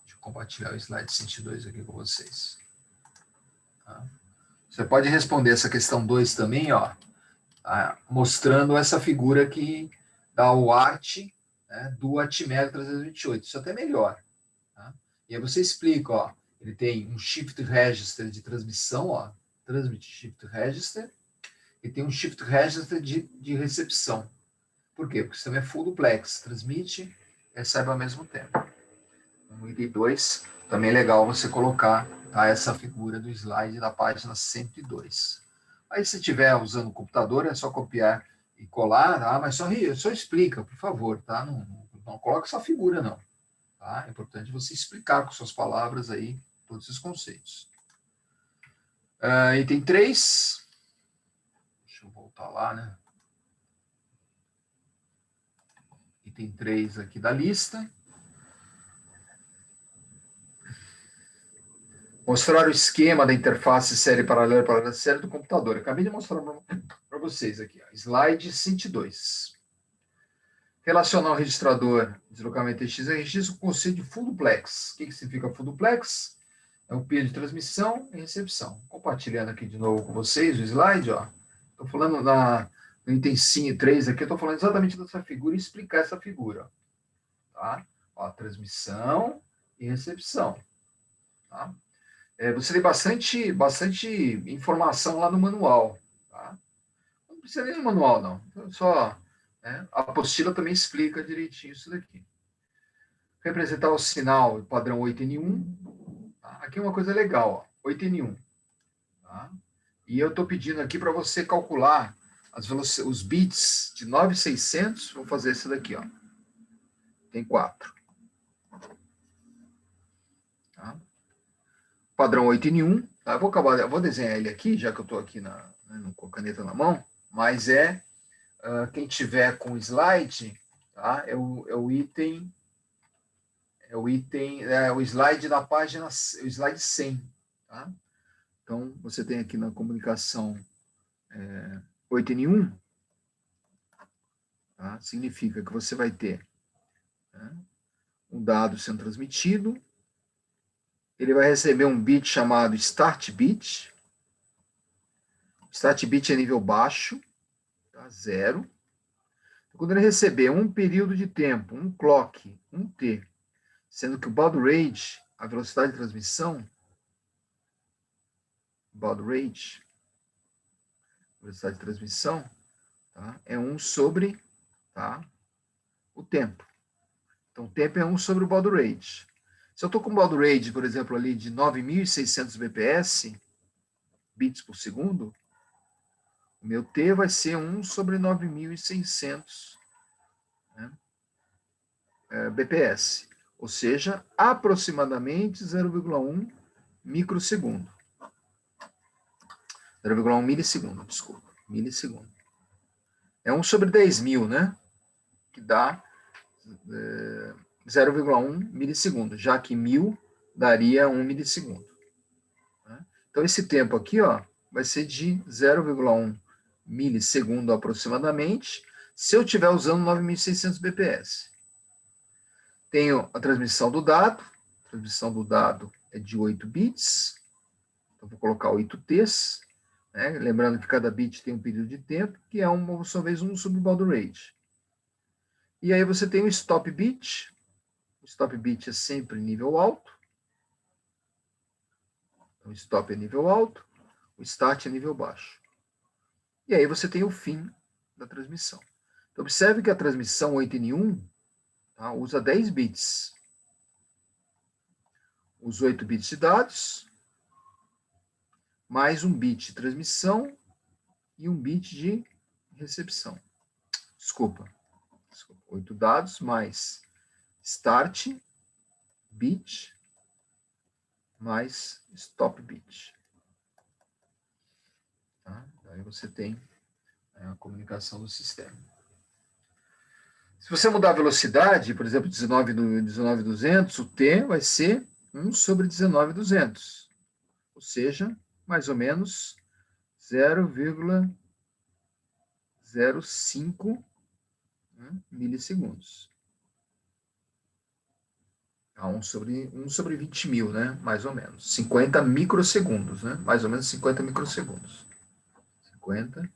Deixa eu compartilhar o slide 102 aqui com vocês. Tá? Você pode responder essa questão 2 também, ó, tá? Mostrando essa figura aqui da UART, né, do Atmega 328. Isso é até melhor. Tá? E aí você explica, ó, ele tem um Shift Register de transmissão, ó, Transmit Shift Register, e tem um Shift Register de recepção. Por quê? Porque o sistema é full duplex, transmite e recebe ao mesmo tempo. No item 2, também é legal você colocar, tá, essa figura do slide da página 102. Aí, se estiver usando o computador, é só copiar e colar, tá? Mas só explica, por favor, tá? Não coloca essa figura, não. Tá? É importante você explicar com suas palavras aí todos esses conceitos. Item 3. Deixa eu voltar lá, né? Item 3 aqui da lista. Mostrar o esquema da interface série paralela para a série do computador. Eu acabei de mostrar para vocês aqui. Ó. Slide 102. Relacionar o registrador de deslocamento TX e RX com o conceito de full duplex. O que significa full duplex? É o pino de transmissão e recepção. Compartilhando aqui de novo com vocês o slide. Estou falando no item 3 aqui, eu estou falando exatamente dessa figura e explicar essa figura. Tá? Ó, transmissão e recepção. Tá? Você tem bastante informação lá no manual. Tá? Não precisa nem do manual, não. Então, só, né, a apostila também explica direitinho isso daqui. Representar o sinal padrão 8N1. Tá? Aqui é uma coisa legal, ó, 8N1. Tá? E eu estou pedindo aqui para você calcular os bits de 9600. Vou fazer esse daqui, ó. Tem 4. Tá? Padrão 8N1. Tá? Eu vou desenhar ele aqui, já que eu estou aqui com a caneta na mão, mas quem tiver com slide, tá? O slide da página, o slide 100. Tá? Então, você tem aqui na comunicação 8N1, tá? Significa que você vai ter, né, um dado sendo transmitido, ele vai receber um bit chamado start bit. Start bit é nível baixo, tá? 0. Quando ele receber um período de tempo, um clock, um T, sendo que o baud rate, a velocidade de transmissão, velocidade de transmissão, tá? É 1 sobre, tá, o tempo. Então, o tempo é 1 sobre o baud rate. Se eu estou com o baud rate, por exemplo, ali de 9.600 bps, bits por segundo, o meu T vai ser 1 sobre 9.600, né, BPS, ou seja, aproximadamente 0,1 microsegundo. 0,1 milissegundo, desculpa, milissegundo. É 1 sobre 10.000, né? Que dá 0,1 milissegundo, já que 1.000 daria 1 milissegundo. Né? Então, esse tempo aqui, ó, vai ser de 0,1 milissegundo aproximadamente, se eu estiver usando 9.600 bps. Tenho a transmissão do dado. A transmissão do dado é de 8 bits. Então, vou colocar 8 T's. Né? Lembrando que cada bit tem um período de tempo, que é, por sua vez, 1 sobre o baud rate. E aí você tem o stop bit. O stop bit é sempre nível alto. Então, o stop é nível alto. O start é nível baixo. E aí você tem o fim da transmissão. Então, observe que a transmissão 8N1, tá, usa 10 bits. Os 8 bits de dados, mais um bit de transmissão e um bit de recepção. Desculpa. 8 dados mais start bit mais stop bit. Tá? Aí você tem a comunicação do sistema. Se você mudar a velocidade, por exemplo, 19.200, o T vai ser 1 sobre 19.200. Ou seja, mais ou menos 0,05 milissegundos. 1 sobre 20.000, né? Mais ou menos. 50 microsegundos, né? Mais ou menos 50 microsegundos. 50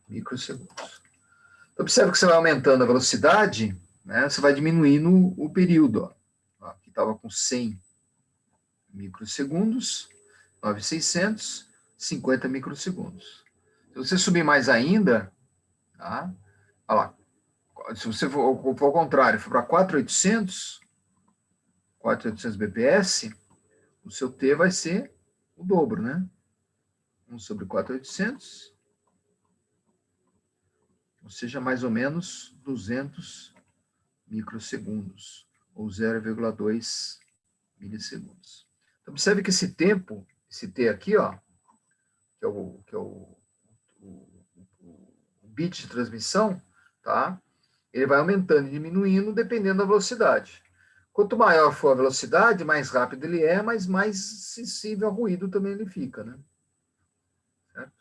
microsegundos. Então, observe que você vai aumentando a velocidade, né? Você vai diminuindo o período. Ó. Aqui estava com 100 microsegundos, 9.600, 50 microsegundos. Se você subir mais ainda, tá? Olha lá. Se você for ao contrário, for para 4.800 bps, o seu T vai ser o dobro, né? 1 sobre 4.800, ou seja, mais ou menos 200 microsegundos, ou 0,2 milissegundos. Então, observe que esse tempo, esse T aqui, ó, que é o bit de transmissão, tá? Ele vai aumentando e diminuindo dependendo da velocidade. Quanto maior for a velocidade, mais rápido ele é, mas mais sensível ao ruído também ele fica, né? Certo?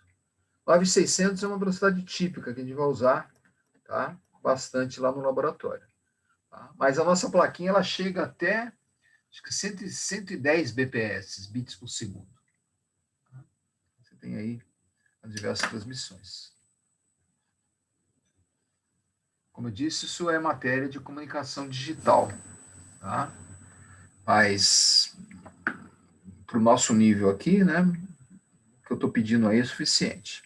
9.600 é uma velocidade típica que a gente vai usar, tá? Bastante lá no laboratório. Tá? Mas a nossa plaquinha ela chega até acho que 110 bps, bits por segundo. Tá? Você tem aí as diversas transmissões. Como eu disse, isso é matéria de comunicação digital. Tá? Mas, para o nosso nível aqui, né, o que eu estou pedindo aí é suficiente.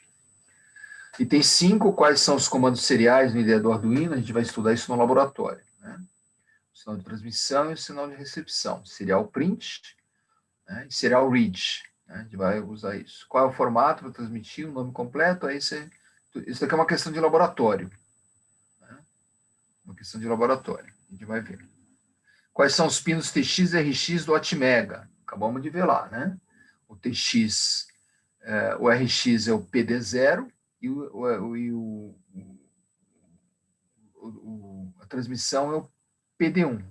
E tem 5, quais são os comandos seriais no IDE do Arduino, a gente vai estudar isso no laboratório. Né? O sinal de transmissão e o sinal de recepção. Serial print, né, e serial read. Né? A gente vai usar isso. Qual é o formato para transmitir, o nome completo? Aí isso daqui é uma questão de laboratório. Né? Uma questão de laboratório. A gente vai ver. Quais são os pinos TX e RX do Atmega? Acabamos de ver lá, né? O TX, o RX é o PD0 e a transmissão é o PD1.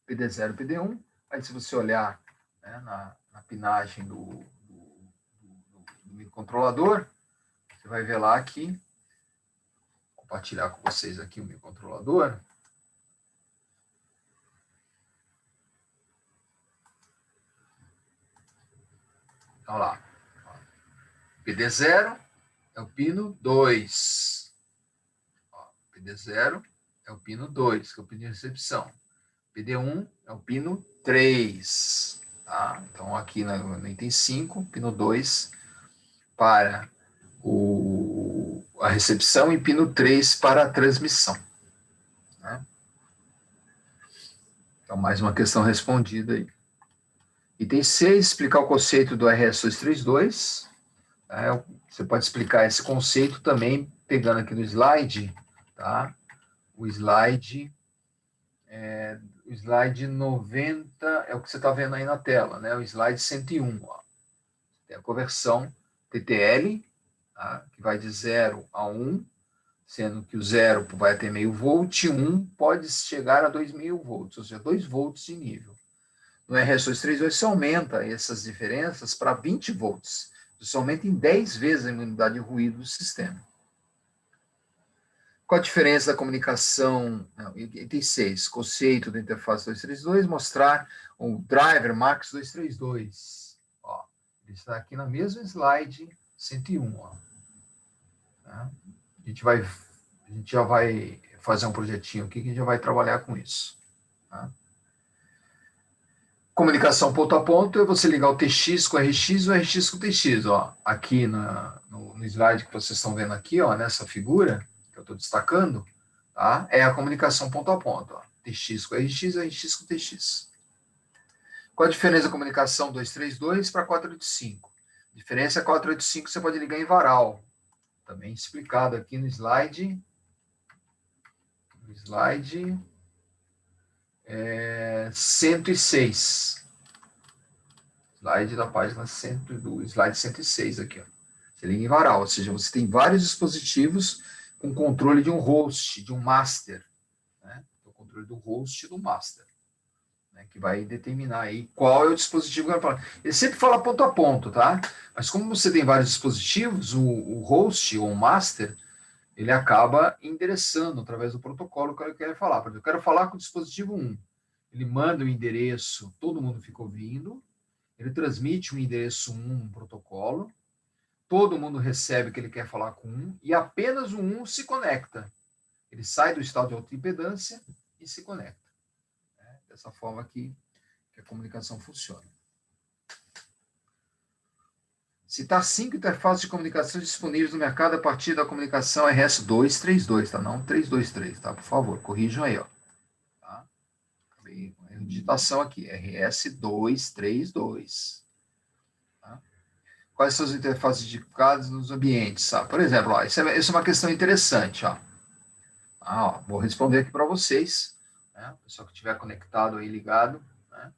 PD0 e PD1. Aí, se você olhar, né, na pinagem do microcontrolador, você vai ver lá que, vou compartilhar com vocês aqui o microcontrolador. Então, lá, PD0 é o pino 2. PD0 é o pino 2, que é o pino de recepção. PD1 é o pino 3. Tá? Então, aqui no item 5, pino 2 para a recepção e pino 3 para a transmissão. Né? Então, mais uma questão respondida aí. Item 6, explicar o conceito do RS-232. Você pode explicar esse conceito também pegando aqui no slide, tá? O slide 90 é o que você está vendo aí na tela, né? O slide 101, ó. Tem a conversão TTL, tá? Que vai de 0 a 1, sendo que o 0 vai até meio volt, e 1 pode chegar a 2.000 volts, ou seja, 2 volts de nível. No RS-232, você aumenta essas diferenças para 20 volts. Você aumenta em 10 vezes a imunidade de ruído do sistema. Qual a diferença da comunicação? Item 6, conceito da interface 232, mostrar o driver Max 232. Ó, ele está aqui na mesma slide 101. Ó. Tá? A gente já vai fazer um projetinho aqui que a gente já vai trabalhar com isso. Tá? Comunicação ponto a ponto é você ligar o TX com o RX ou o RX com o TX. Ó. Aqui no slide que vocês estão vendo aqui, ó, nessa figura, eu estou destacando, tá? É a comunicação ponto a ponto. Ó. TX com RX, RX com TX. Qual a diferença da comunicação 232 para 485? A diferença é 485 você pode ligar em varal. Também explicado aqui no slide. No slide 106. Slide da página 102. Slide 106 aqui. Ó. Você liga em varal, ou seja, você tem vários dispositivos com controle de um host, de um master, né? O controle do host e do master, né? Que vai determinar aí qual é o dispositivo que vai falar. Ele sempre fala ponto a ponto, tá? Mas como você tem vários dispositivos, o host ou o master, ele acaba endereçando através do protocolo que ele quer falar. Por exemplo, eu quero falar com o dispositivo 1. Ele manda o endereço, todo mundo fica ouvindo, ele transmite o endereço 1 no protocolo, todo mundo recebe que ele quer falar com um, e apenas o 1 se conecta. Ele sai do estado de alta impedância e se conecta. Dessa forma que a comunicação funciona. Citar 5 interfaces de comunicação disponíveis no mercado a partir da comunicação RS-232, tá? Não 323, tá? Por favor, corrijam aí, ó. Tá? Acabei com a digitação aqui, RS-232. Quais são as interfaces indicadas nos ambientes? Ah, por exemplo, ó, isso é uma questão interessante. Ó. Vou responder aqui para vocês. Né? O pessoal que estiver conectado aí, ligado, né?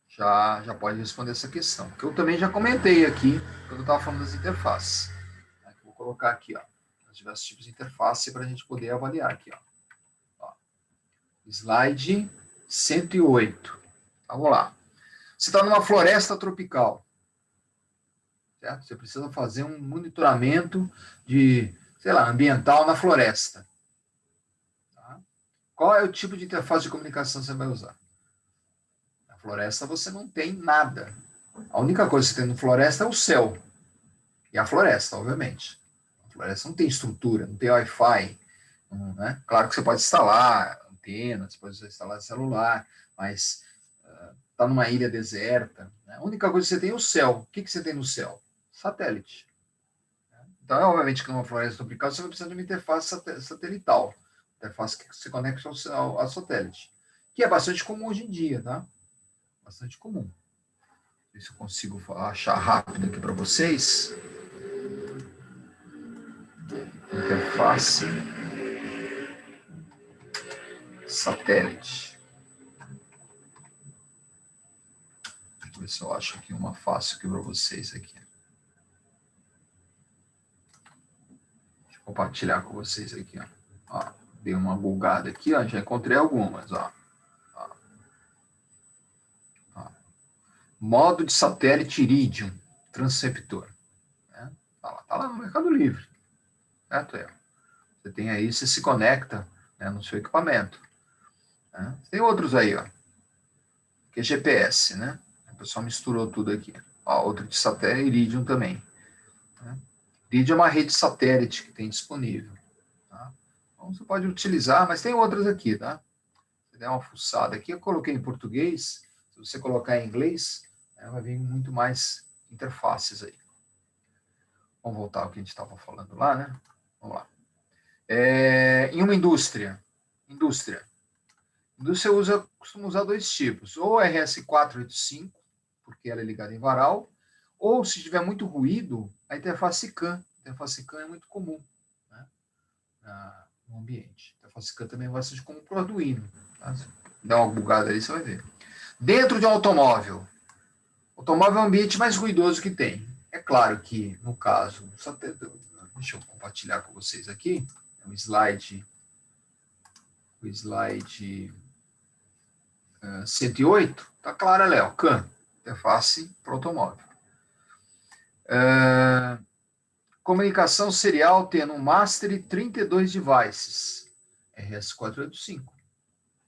já pode responder essa questão. Porque eu também já comentei aqui, quando eu estava falando das interfaces. Né? Vou colocar aqui, ó, os diversos tipos de interface para a gente poder avaliar aqui. Ó. Slide 108. Vamos lá. Você está numa floresta tropical. Certo? Você precisa fazer um monitoramento ambiental na floresta. Tá? Qual é o tipo de interface de comunicação que você vai usar? Na floresta você não tem nada. A única coisa que você tem na floresta é o céu. E a floresta, obviamente. A floresta não tem estrutura, não tem Wi-Fi. Né? Claro que você pode instalar antenas, você pode instalar celular, mas está numa ilha deserta. Né? A única coisa que você tem é o céu. O que você tem no céu? Satélite. Então, obviamente, que numa floresta tropical você vai precisar de uma interface satelital, interface que se conecta ao satélite, que é bastante comum hoje em dia, tá? Bastante comum. Ver se eu consigo achar rápido aqui para vocês. Interface satélite. Deixa eu ver se eu acho aqui uma fácil aqui para vocês aqui. Compartilhar com vocês aqui, ó. Dei uma bugada aqui, ó, já encontrei algumas, ó. Modo de satélite Iridium, transceptor. Né? Tá lá no Mercado Livre. Certo? Você tem aí, você se conecta, né, no seu equipamento. Né? Tem outros aí, ó. Que é GPS, né? O pessoal misturou tudo aqui. Ó, outro de satélite Iridium também. Né? Iridium é uma rede satélite que tem disponível. Tá? Então, você pode utilizar, mas tem outras aqui, tá? Se der uma fuçada aqui, eu coloquei em português. Se você colocar em inglês, né, vai vir muito mais interfaces aí. Vamos voltar ao que a gente estava falando lá, né? Vamos lá. Em uma indústria costuma usar dois tipos. Ou RS-485, porque ela é ligada em varal, Ou, se tiver muito ruído, a interface CAN. A interface CAN é muito comum, né, no ambiente. A interface CAN também é bastante comum para o Arduino. Tá? Se dá uma bugada ali, você vai ver. Dentro de um automóvel. O automóvel é o ambiente mais ruidoso que tem. É claro que, no caso, deixa eu compartilhar com vocês aqui, o slide 108, tá claro ali, ó, CAN, interface para o automóvel. Comunicação serial tendo um master e 32 devices, RS485.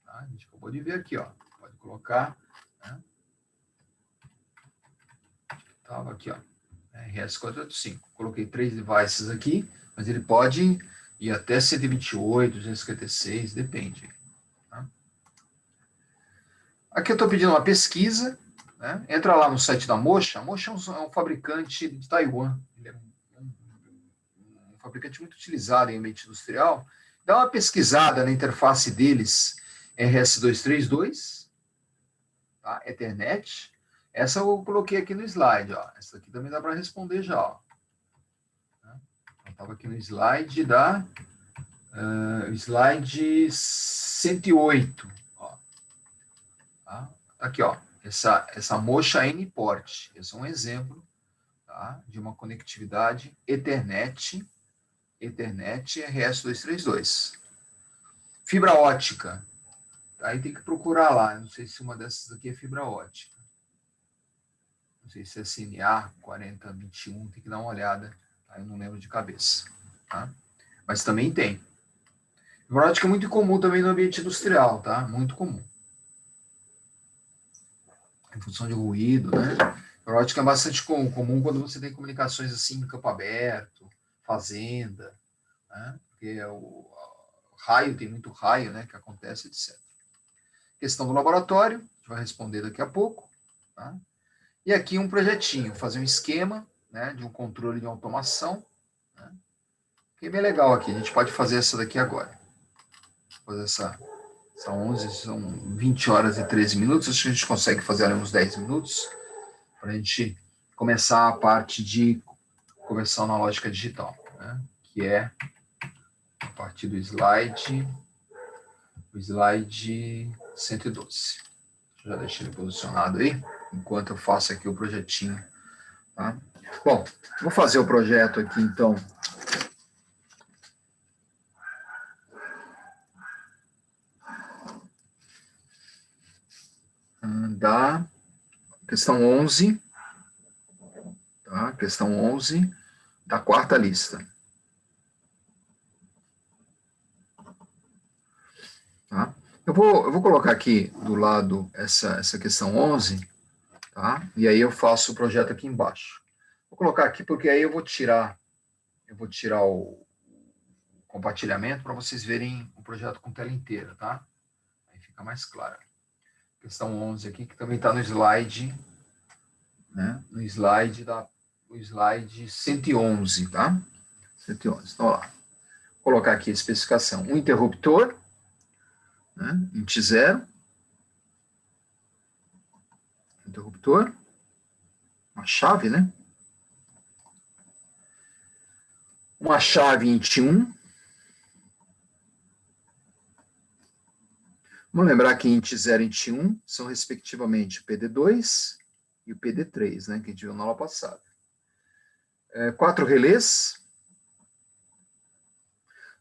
Tá? A gente acabou de ver aqui, ó. Pode colocar, né? Estava aqui, ó, RS485. Coloquei 3 devices aqui, mas ele pode ir até 128, 256, depende. Tá? Aqui eu estou pedindo uma pesquisa, né? Entra lá no site da Mocha. A Mocha é um fabricante de Taiwan. Ele é um fabricante muito utilizado em ambiente industrial. Dá uma pesquisada na interface deles, RS232, tá? Ethernet. Essa eu coloquei aqui no slide, ó. Essa aqui também dá para responder já, ó. Eu estava aqui no slide slide 108, ó. Tá? Aqui, ó. Essa Mocha N-Port. Esse é um exemplo, tá, de uma conectividade Ethernet RS232. Fibra ótica. Aí tem que procurar lá. Eu não sei se uma dessas aqui é fibra ótica. Não sei se é CNA 4021, tem que dar uma olhada. Tá? Eu não lembro de cabeça. Tá? Mas também tem. Fibra ótica é muito comum também no ambiente industrial, tá? Muito comum. Em função de ruído, né? Fibra ótica é bastante comum quando você tem comunicações assim em campo aberto, fazenda, né? Porque o raio, tem muito raio, né? Que acontece, etc. Questão do laboratório, a gente vai responder daqui a pouco, tá? E aqui um projetinho, fazer um esquema, né, de um controle de automação, né, que é bem legal aqui. A gente pode fazer essa daqui agora. Fazer essa 11, são 20 horas e 13 minutos. Acho que a gente consegue fazer ali uns 10 minutos para a gente começar a parte de conversão na lógica digital, né, que é a partir do slide 112. Já deixei ele posicionado aí, enquanto eu faço aqui o projetinho. Tá? Bom, vou fazer o projeto aqui, então. Da questão 11. Tá? Questão 11 da quarta lista. Tá? Eu vou colocar aqui do lado essa questão 11, tá? E aí eu faço o projeto aqui embaixo. Vou colocar aqui porque aí eu vou tirar o compartilhamento para vocês verem o projeto com tela inteira, tá? Aí fica mais claro. Questão 11 aqui, que também está no slide, né? No slide 111, tá? 111. Então, lá. Vou colocar aqui a especificação. Um interruptor, né? Int 0. Interruptor. Uma chave, né? Uma chave int 1. Vamos lembrar que int 0 e int 1 são, respectivamente, o PD2 e o PD3, né? Que a gente viu na aula passada. 4 relés.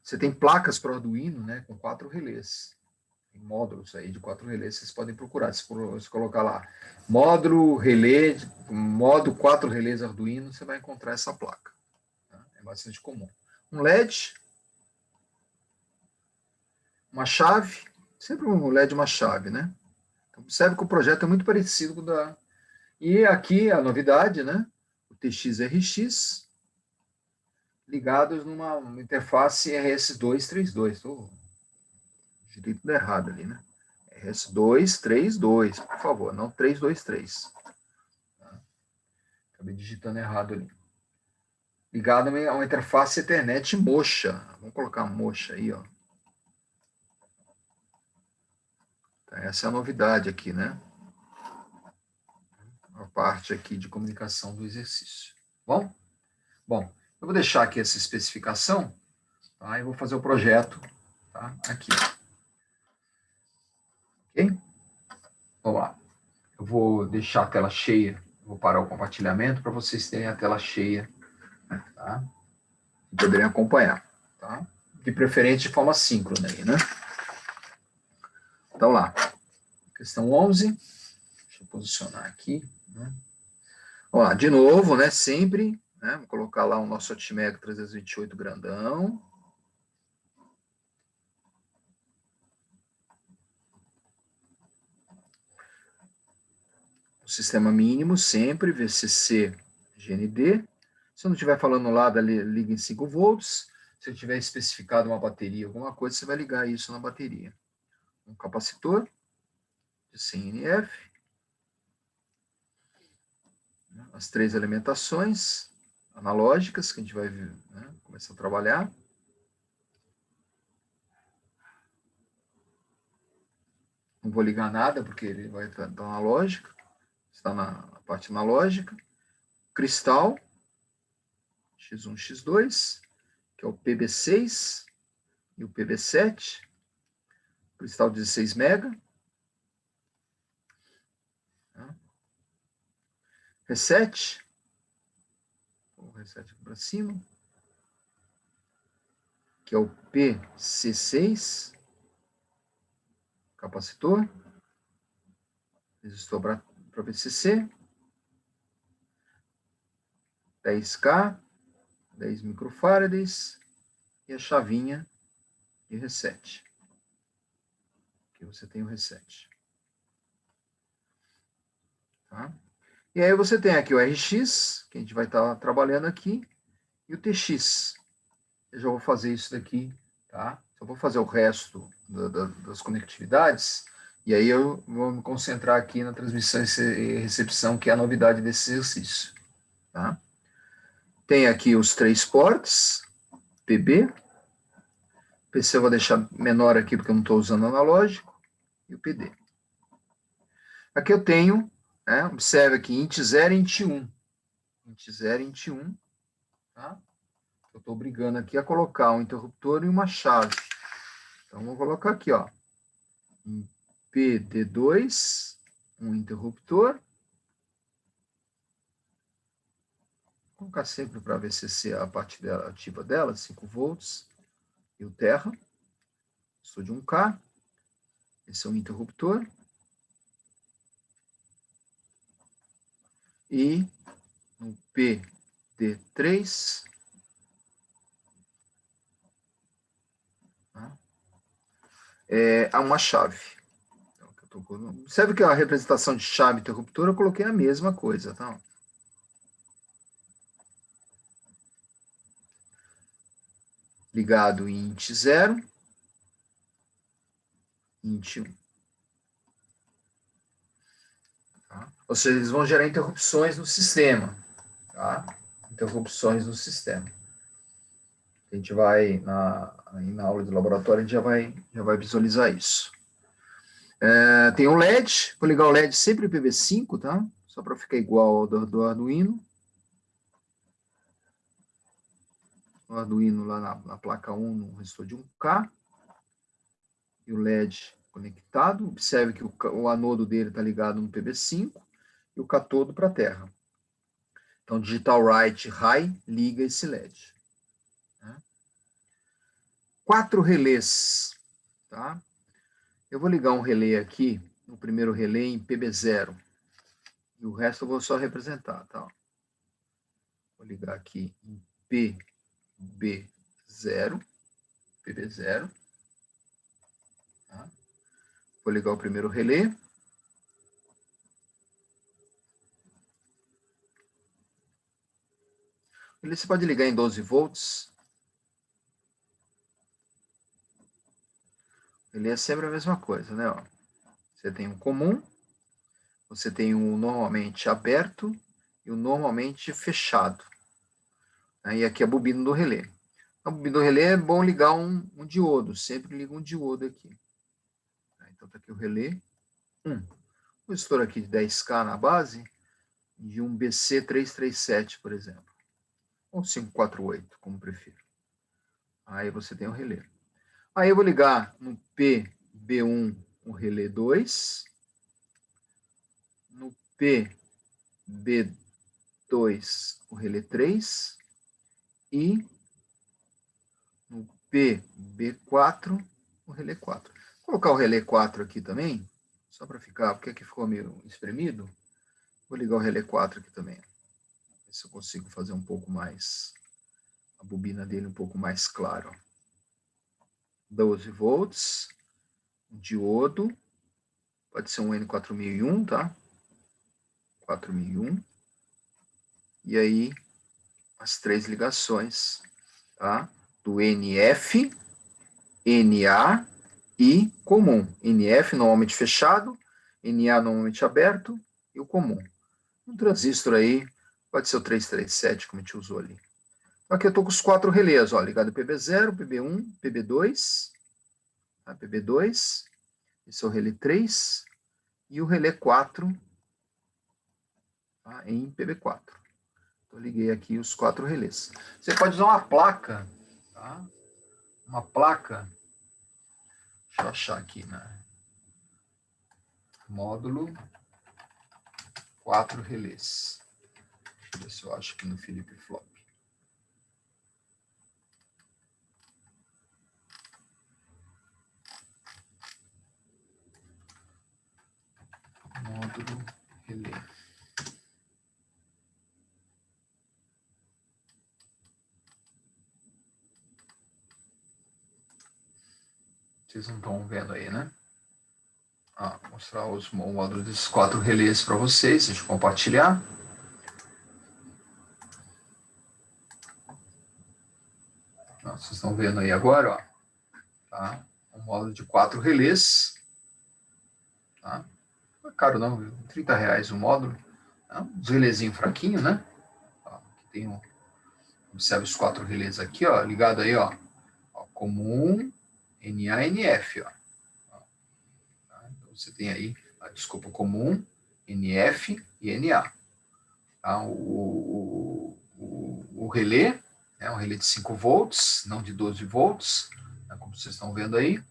Você tem placas para o Arduino, né? Com 4 relés. Tem módulos aí de 4 relés, vocês podem procurar. Se colocar lá, módulo, relé, modo 4 relés Arduino, você vai encontrar essa placa. Tá? É bastante comum. Um LED. Uma chave. Sempre um LED e uma chave, né? Então, observe que o projeto é muito parecido com o da... E aqui a novidade, né? O TX-RX ligados numa interface RS232. Estou digitando tudo errado ali, né? RS232, por favor, não 323. Tá? Acabei digitando errado ali. Ligado a uma interface Ethernet Mocha. Vamos colocar Mocha aí, ó. Essa é a novidade aqui, né? parte aqui de comunicação do exercício. Bom? Bom, eu vou deixar aqui essa especificação, tá? E vou fazer o projeto, tá? Aqui. Ok? Vamos lá. Eu vou deixar a tela cheia, vou parar o compartilhamento para vocês terem a tela cheia, tá? E poderem acompanhar, tá? De preferência de forma síncrona aí, né? Então lá, questão 11, deixa eu posicionar aqui, né? Vamos lá, de novo, né, sempre, né, vou colocar lá o nosso Altimetro 328 grandão. O sistema mínimo sempre, VCC, GND. Se eu não estiver falando lá, liga em 5 volts. Se eu tiver especificado uma bateria, alguma coisa, você vai ligar isso na bateria. Um capacitor de 100 NF. As 3 alimentações analógicas que a gente vai, né, começar a trabalhar. Não vou ligar nada, porque ele vai estar analógico. Está na parte analógica. Cristal, X1, X2, que é o PB6 e o PB7. Cristal 16 mega. Reset. O reset aqui para cima. Que é o PC6. Capacitor. Resistor para VCC. 10K. 10 microfarads. E a chavinha de reset. Aqui você tem o reset. Tá? E aí você tem aqui o RX, que a gente vai estar trabalhando aqui, e o TX. Eu já vou fazer isso daqui, tá? Só vou fazer o resto das conectividades, e aí eu vou me concentrar aqui na transmissão e recepção, que é a novidade desse exercício. Tá? Tem aqui os 3 ports, PB. PC eu vou deixar menor aqui, porque eu não estou usando analógico, e o PD. Aqui eu tenho, né, observe aqui, int 0 e int 1. Int 0 e int 1, tá? Eu estou obrigando aqui a colocar um interruptor e uma chave. Então, vou colocar aqui, ó, um PD2, um interruptor. Vou colocar sempre para VCC a parte ativa dela, 5 volts, e o terra. Sou de 1K. Esse é um interruptor. E no PD3, há uma chave. Então, observe que a representação de chave e interruptor eu coloquei a mesma coisa, tá? Ligado em int 0, int 1. Tá? Ou seja, eles vão gerar interrupções no sistema. Tá? Interrupções no sistema. A gente vai, na aula de laboratório, a gente já vai visualizar isso. Tem um LED, vou ligar o LED sempre PV5, tá? Só para ficar igual ao do Arduino. O Arduino lá na placa 1, no resistor de 1K. E o LED conectado. Observe que o anodo dele está ligado no PV5 e o catodo para a terra. Então, digital write high liga esse LED. Tá? 4 relés. Tá? Eu vou ligar um relé aqui, o primeiro relé em PB0. E o resto eu vou só representar. Tá? Vou ligar aqui em PB0. PB0. Tá? Vou ligar o primeiro relé. Ele você pode ligar em 12 volts. Ele é sempre a mesma coisa, né? Ó. Você tem um comum, você tem um normalmente aberto e um normalmente fechado. E aqui é a bobina do relé. A bobina do relé é bom ligar um diodo, sempre liga um diodo aqui. Então, está aqui o relé 1. O resistor aqui de 10K na base, de um BC 337, por exemplo. Ou 548, como prefiro. Aí você tem o relé. Aí eu vou ligar no PB1 o relé 2, no PB2 o relé 3 e no PB4 o relé 4. Vou colocar o relé 4 aqui também, só para ficar, porque aqui ficou meio espremido. Vou ligar o relé 4 aqui também. Ver se eu consigo fazer um pouco mais, a bobina dele um pouco mais claro. 12 volts, um diodo, pode ser um N4001, tá? 4001. E aí, as 3 ligações, tá? Do NF, NA e comum. NF normalmente fechado, NA normalmente aberto e o comum. Um transistor aí, pode ser o 337, como a gente usou ali. Aqui eu estou com os 4 relés, ó, ligado PB0, PB1, PB2, tá? PB2, esse é o relé 3 e o relé 4, tá? Em PB4. Eu liguei aqui os 4 relés. Você pode usar uma placa, tá? Uma placa, deixa eu achar aqui, né? Módulo 4 relés. Deixa eu ver se eu acho aqui no Felipe Flop. Módulo relé. Vocês não estão vendo aí, né? Vou mostrar o módulo desses 4 relés para vocês. Deixa eu compartilhar. Vocês estão vendo aí agora, ó. Tá? Um módulo de 4 relés. Tá? Não é caro não, viu? R$30 o módulo. Tá? Uns relézinho fraquinho, né? Aqui tem um. Observe os 4 relés aqui, ó. Ligado aí, ó. Comum, NA e NF, ó. Tá? Então você tem aí, desculpa, comum, NF e NA. Tá? O relé é um relé de 5 volts, não de 12 volts, né, como vocês estão vendo aí.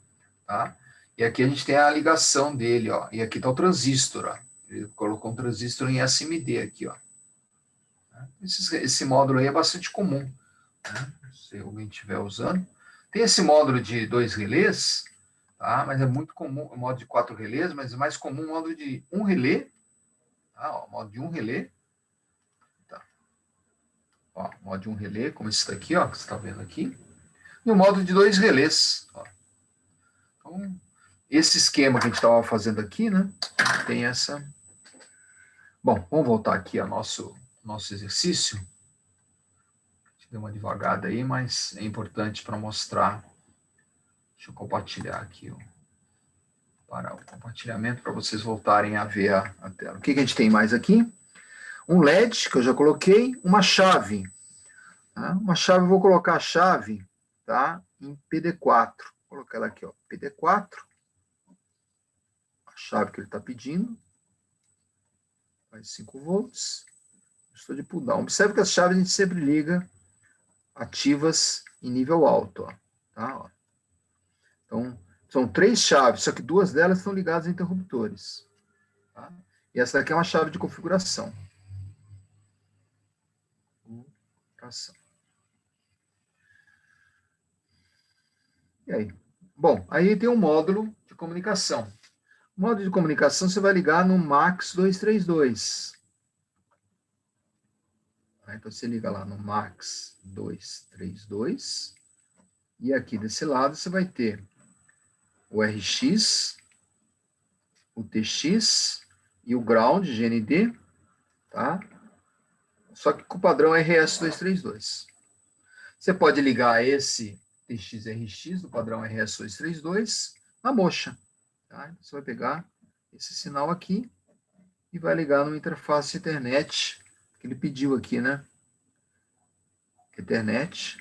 Tá? E aqui a gente tem a ligação dele, ó. E aqui está o transistor, ó. Ele colocou um transistor em SMD aqui, ó. Esse módulo aí é bastante comum, né? Se alguém estiver usando. Tem esse módulo de 2 relés, tá? Mas é muito comum, o módulo de 4 relés, mas é mais comum o módulo de 1 relé, tá? Ó, módulo de 1 relé. Tá. Ó, módulo de 1 relé, como esse daqui, ó, que você está vendo aqui. E o módulo de 2 relés, ó. Então, esse esquema que a gente estava fazendo aqui, né? Tem essa. Bom, vamos voltar aqui ao nosso exercício. Deu uma devagada aí, mas é importante para mostrar. Deixa eu compartilhar aqui, parar o compartilhamento para vocês voltarem a ver a tela. O que a gente tem mais aqui? Um LED, que eu já coloquei, uma chave. Tá? Uma chave, eu vou colocar a chave, tá, em PD4. Vou colocar ela aqui, ó, PD4. A chave que ele está pedindo. Mais 5 volts. Estou de pull down. Observe que as chaves a gente sempre liga ativas em nível alto, ó, tá? Ó. Então, são 3 chaves, só que 2 delas estão ligadas a interruptores. Tá? E essa daqui é uma chave de configuração. E aí? Bom, aí tem um módulo de comunicação. O módulo de comunicação você vai ligar no MAX 232. Então você liga lá no MAX 232. E aqui desse lado você vai ter o RX, o TX e o ground, GND, tá? Só que com o padrão RS232. Você pode ligar esse TX-RX do padrão RS232 na mocha. Tá? Você vai pegar esse sinal aqui e vai ligar numa interface Ethernet que ele pediu aqui, né? Ethernet,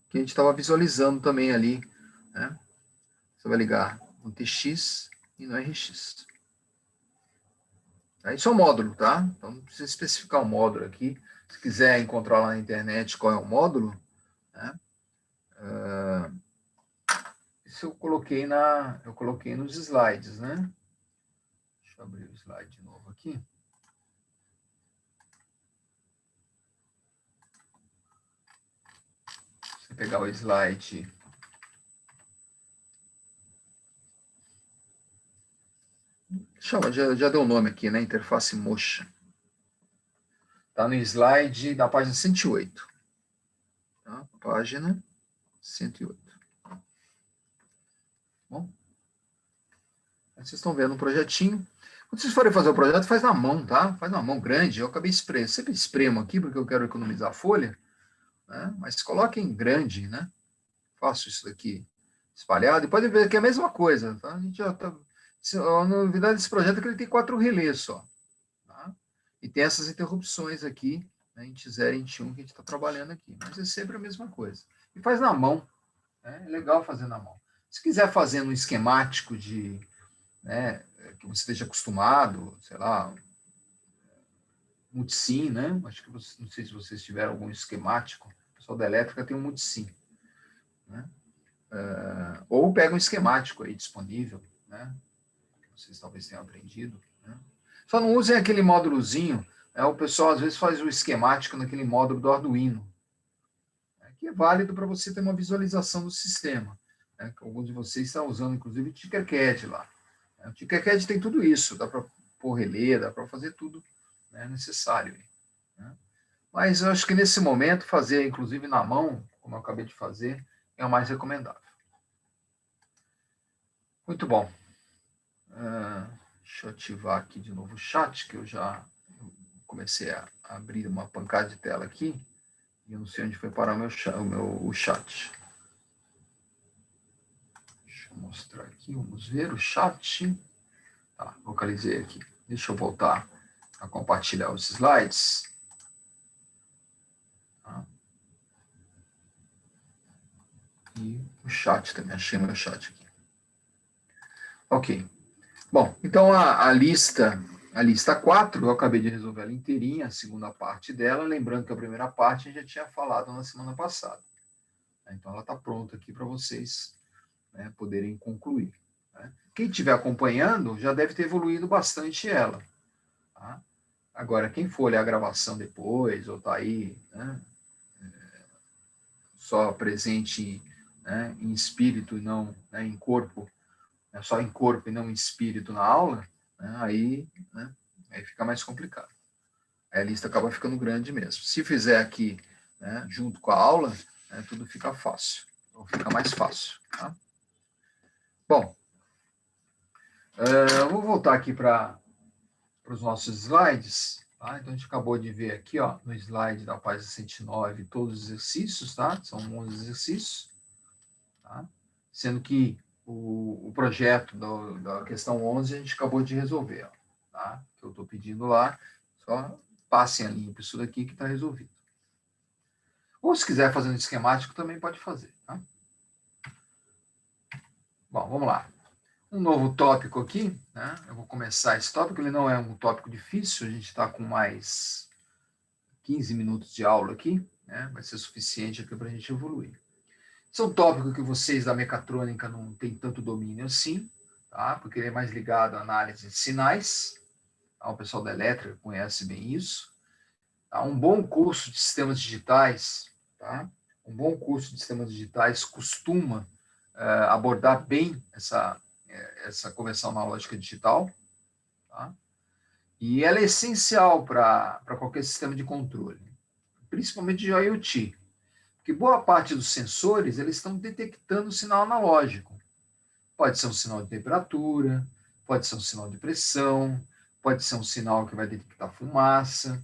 que a gente estava visualizando também ali, né? Você vai ligar no TX e no RX. Tá? Isso é um módulo, tá? Então, não precisa especificar o módulo aqui. Se quiser encontrar lá na internet qual é o módulo, né? Isso eu coloquei nos slides, né? Deixa eu abrir o slide de novo aqui. Você pegar o slide. Chama, já deu o nome aqui, né? Interface Motion. Está no slide da página 108. Tá? Página 108. Bom, vocês estão vendo um projetinho. Quando vocês forem fazer o projeto, faz na mão, tá? Faz na mão grande. Eu acabei espremendo. Sempre espremo aqui, porque eu quero economizar folha. Né? Mas coloquem grande, né? Faço isso daqui espalhado. E pode ver que é a mesma coisa. Tá? A gente já tá... A novidade desse projeto é que ele tem 4 relés só. Tá? E tem essas interrupções aqui, né, em T0 e em T1 que a gente está trabalhando aqui. Mas é sempre a mesma coisa. E faz na mão. Né? É legal fazer na mão. Se quiser fazer um esquemático de... Né, que você esteja acostumado, sei lá, multisim, né? Acho que você, não sei se vocês tiveram algum esquemático. O pessoal da elétrica tem um multisim. Né? Ou pega um esquemático aí disponível, né? Vocês talvez tenham aprendido. Né? Só não usem aquele módulozinho. O pessoal às vezes faz o esquemático naquele módulo do Arduino, né? Que é válido para você ter uma visualização do sistema. Né? Alguns de vocês estão usando, inclusive, o Tinkercad lá. O Tinkercad tem tudo isso. Dá para pôr relé, dá para fazer tudo, né, necessário. Né? Mas eu acho que nesse momento, fazer, inclusive na mão, como eu acabei de fazer, é o mais recomendável. Muito bom. Deixa eu ativar aqui de novo o chat, que eu já comecei a abrir uma pancada de tela aqui, e eu não sei onde foi parar o chat. Deixa eu mostrar aqui, vamos ver o chat. Tá, localizei aqui. Deixa eu voltar a compartilhar os slides. Tá. E o chat também, achei meu chat aqui. Ok. Bom, então a lista 4, eu acabei de resolver ela inteirinha, a segunda parte dela, lembrando que a primeira parte a gente já tinha falado na semana passada. Então ela está pronta aqui para vocês, né, poderem concluir. Né? Quem estiver acompanhando já deve ter evoluído bastante ela. Tá? Agora, quem for olhar a gravação depois, ou está aí, né, só presente, né, em espírito e não, né, em corpo, né, só em corpo e não em espírito na aula, né, aí fica mais complicado. Aí a lista acaba ficando grande mesmo. Se fizer aqui, né, junto com a aula, né, tudo fica fácil, ou fica mais fácil. Tá? Bom, eu vou voltar aqui para os nossos slides. Tá? Então, a gente acabou de ver aqui, ó, no slide da página 109, todos os exercícios, tá? São 11 exercícios. Tá? Sendo que o projeto da questão 11 a gente acabou de resolver. Ó, tá? Que eu estou pedindo lá, só passem a limpo isso daqui que está resolvido. Ou se quiser fazer um esquemático, também pode fazer. Tá? Bom, vamos lá. Um novo tópico aqui, né? Eu vou começar esse tópico, ele não é um tópico difícil, a gente está com mais 15 minutos de aula aqui, né? Vai ser suficiente aqui para a gente evoluir. Esse é um tópico que vocês da mecatrônica não têm tanto domínio assim, tá? Porque ele é mais ligado à análise de sinais. Tá? O pessoal da elétrica conhece bem isso. Tá? Um bom curso de sistemas digitais, tá? Um bom curso de sistemas digitais costuma abordar bem essa conversão analógica digital, tá? E ela é essencial para qualquer sistema de controle, principalmente de IoT, porque boa parte dos sensores eles estão detectando sinal analógico. Pode ser um sinal de temperatura, pode ser um sinal de pressão, pode ser um sinal que vai detectar fumaça,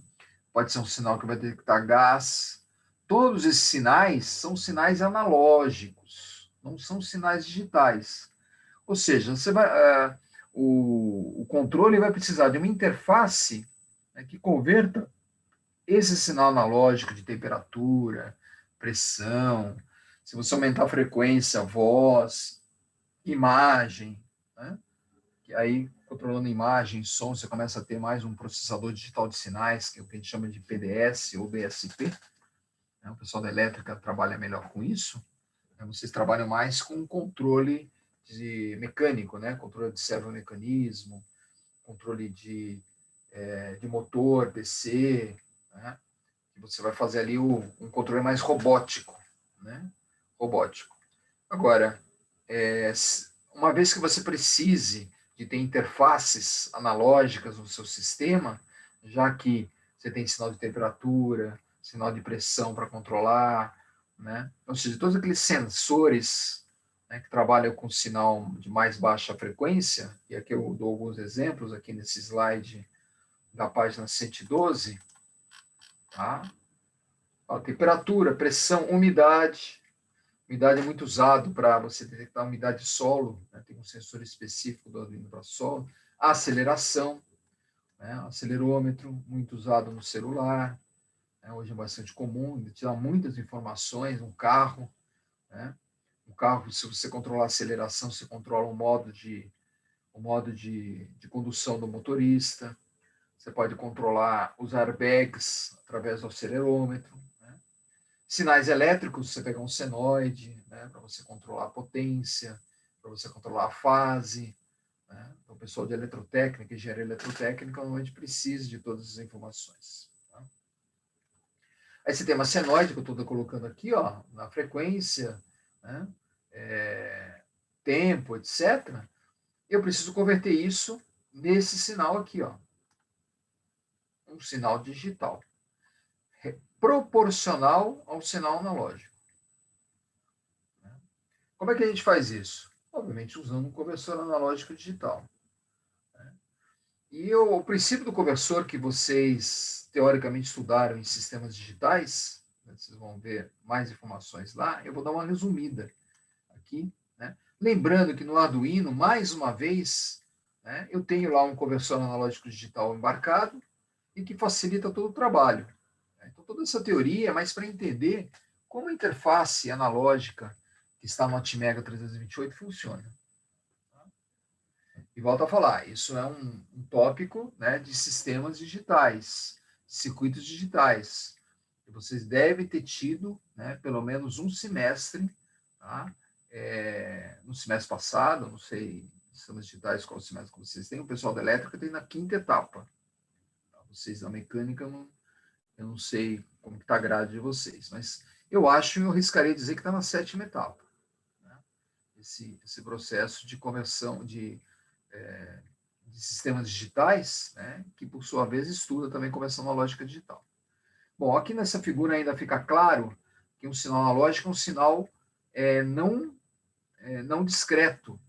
pode ser um sinal que vai detectar gás. Todos esses sinais são sinais analógicos, não são sinais digitais. Ou seja, o controle vai precisar de uma interface, né, que converta esse sinal analógico de temperatura, pressão, se você aumentar a frequência, voz, imagem, né, que aí controlando imagem, som, você começa a ter mais um processador digital de sinais, que é o que a gente chama de PDS ou BSP. O pessoal da elétrica trabalha melhor com isso. Vocês trabalham mais com controle mecânico, né? Controle de servomecanismo, controle de motor, PC, né? E você vai fazer ali um controle mais robótico, né? Robótico. Agora, uma vez que você precise de ter interfaces analógicas no seu sistema, já que você tem sinal de temperatura, sinal de pressão para controlar, né? Ou seja, todos aqueles sensores, né, que trabalham com sinal de mais baixa frequência, e aqui eu dou alguns exemplos aqui nesse slide da página 112, tá? A temperatura, pressão, umidade. Umidade é muito usado para você detectar a umidade de solo, né? Tem um sensor específico do Arduino para solo. A aceleração, né? Acelerômetro, muito usado no celular, né? Hoje é bastante comum, ele te dá muitas informações, um carro, né? Um carro, se você controlar a aceleração, você controla o modo de condução do motorista, você pode controlar os airbags através do acelerômetro, né? Sinais elétricos, você pega um senoide, né, para você controlar a potência, para você controlar a fase, né? Então, o pessoal de eletrotécnica, engenharia eletrotécnica, normalmente precisa de todas as informações. Tá? Aí você tem uma senoide, que eu estou colocando aqui, ó, na frequência, né, tempo, etc. Eu preciso converter isso nesse sinal aqui, ó, um sinal digital, proporcional ao sinal analógico. Como é que a gente faz isso? Obviamente usando um conversor analógico digital. E o princípio do conversor que vocês teoricamente estudaram em sistemas digitais, né, vocês vão ver mais informações lá, eu vou dar uma resumida aqui, né? Lembrando que no Arduino, mais uma vez, né, eu tenho lá um conversor analógico digital embarcado e que facilita todo o trabalho. Então, toda essa teoria é mais para entender como a interface analógica que está no Atmega 328 funciona. E volto a falar, isso é um tópico, né, de sistemas digitais, circuitos digitais. E vocês devem ter tido, né, pelo menos um semestre, tá? No semestre passado, não sei, sistemas digitais, qual semestre que vocês têm, o pessoal da elétrica tem na 5ª etapa. Vocês da mecânica, eu não sei como está a grade de vocês, mas eu arriscaria dizer que está na 7ª etapa. Né? Esse processo de conversão de sistemas digitais, né, que por sua vez estuda também conversão analógica digital. Bom, aqui nessa figura ainda fica claro que um sinal analógico é um sinal não discreto,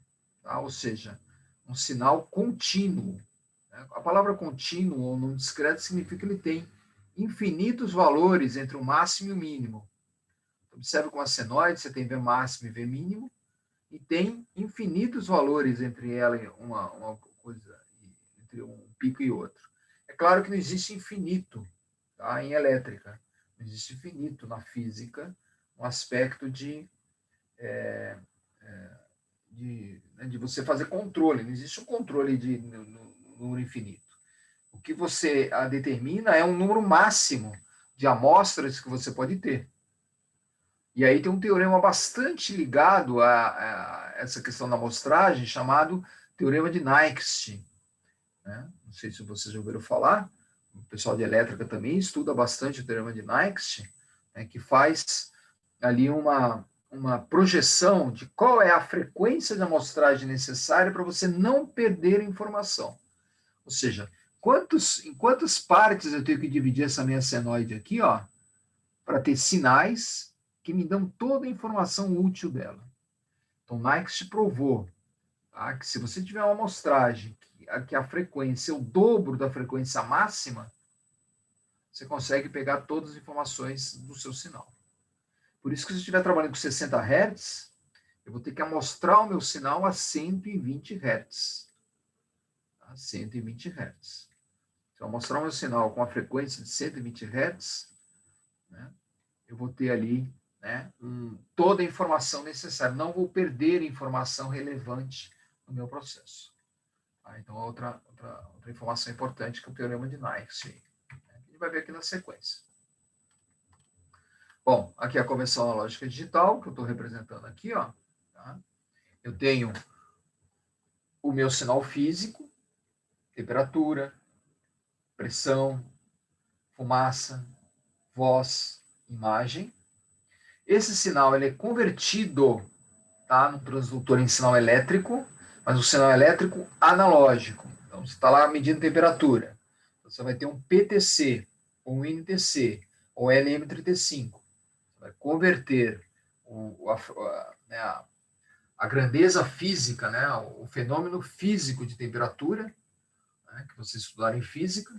tá? Ou seja, um sinal contínuo. Né? A palavra contínuo ou não discreto significa que ele tem infinitos valores entre o máximo e o mínimo. Observe com a senoide, você tem V máximo e V mínimo, e tem infinitos valores entre ela e uma coisa, entre um pico e outro. É claro que não existe infinito, tá? Em elétrica. Não existe infinito na física, um aspecto de você fazer controle. Não existe um controle de número infinito. O que você determina é um número máximo de amostras que você pode ter. E aí tem um teorema bastante ligado a essa questão da amostragem, chamado teorema de Nyquist. Né? Não sei se vocês já ouviram falar, o pessoal de elétrica também estuda bastante o teorema de Nyquist, né, que faz ali uma projeção de qual é a frequência de amostragem necessária para você não perder informação. Ou seja, em quantas partes eu tenho que dividir essa minha senoide aqui, ó, para ter sinais que me dão toda a informação útil dela. Então, Nyquist provou, tá, que se você tiver uma amostragem que a frequência é o dobro da frequência máxima, você consegue pegar todas as informações do seu sinal. Por isso que se eu estiver trabalhando com 60 Hz, eu vou ter que amostrar o meu sinal a 120 Hz. A 120 Hz. Se eu mostrar o meu sinal com a frequência de 120 Hz, né, eu vou ter ali, né, toda a informação necessária. Não vou perder informação relevante no meu processo. Tá? Então, outra informação importante que é o teorema de Nernst. A gente vai ver aqui na sequência. Bom, aqui é a conversão analógica digital, que eu estou representando aqui, ó. Tá? Eu tenho o meu sinal físico, temperatura, pressão, fumaça, voz, imagem. Esse sinal ele é convertido, tá, no transdutor em sinal elétrico, mas o sinal elétrico analógico. Então, você está lá medindo temperatura. Você vai ter um PTC, ou um NTC, ou LM35. Você vai converter a grandeza física, né, o fenômeno físico de temperatura, né, que vocês estudaram em física,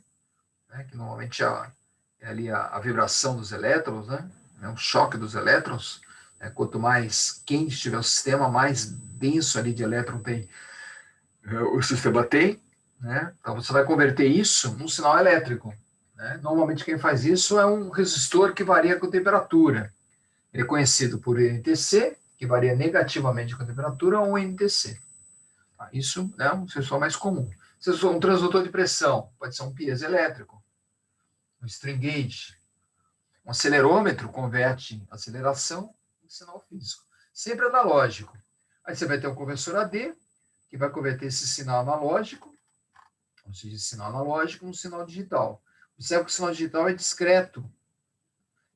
né, que normalmente é ali a vibração dos elétrons, né, o choque dos elétrons. Né, quanto mais quente estiver o sistema, mais denso ali de elétron o sistema tem. Né? Então, você vai converter isso num sinal elétrico. Né? Normalmente, quem faz isso é um resistor que varia com temperatura. Ele é conhecido por NTC, que varia negativamente com a temperatura, ou NTC. Tá? Isso é um sensor mais comum. Um transdutor de pressão pode ser um piezoelétrico, um string gauge. Um acelerômetro converte aceleração em sinal físico. Sempre analógico. Aí você vai ter um conversor AD, que vai converter esse sinal analógico, ou seja, esse sinal analógico, em um sinal digital. Observe que o sinal digital é discreto.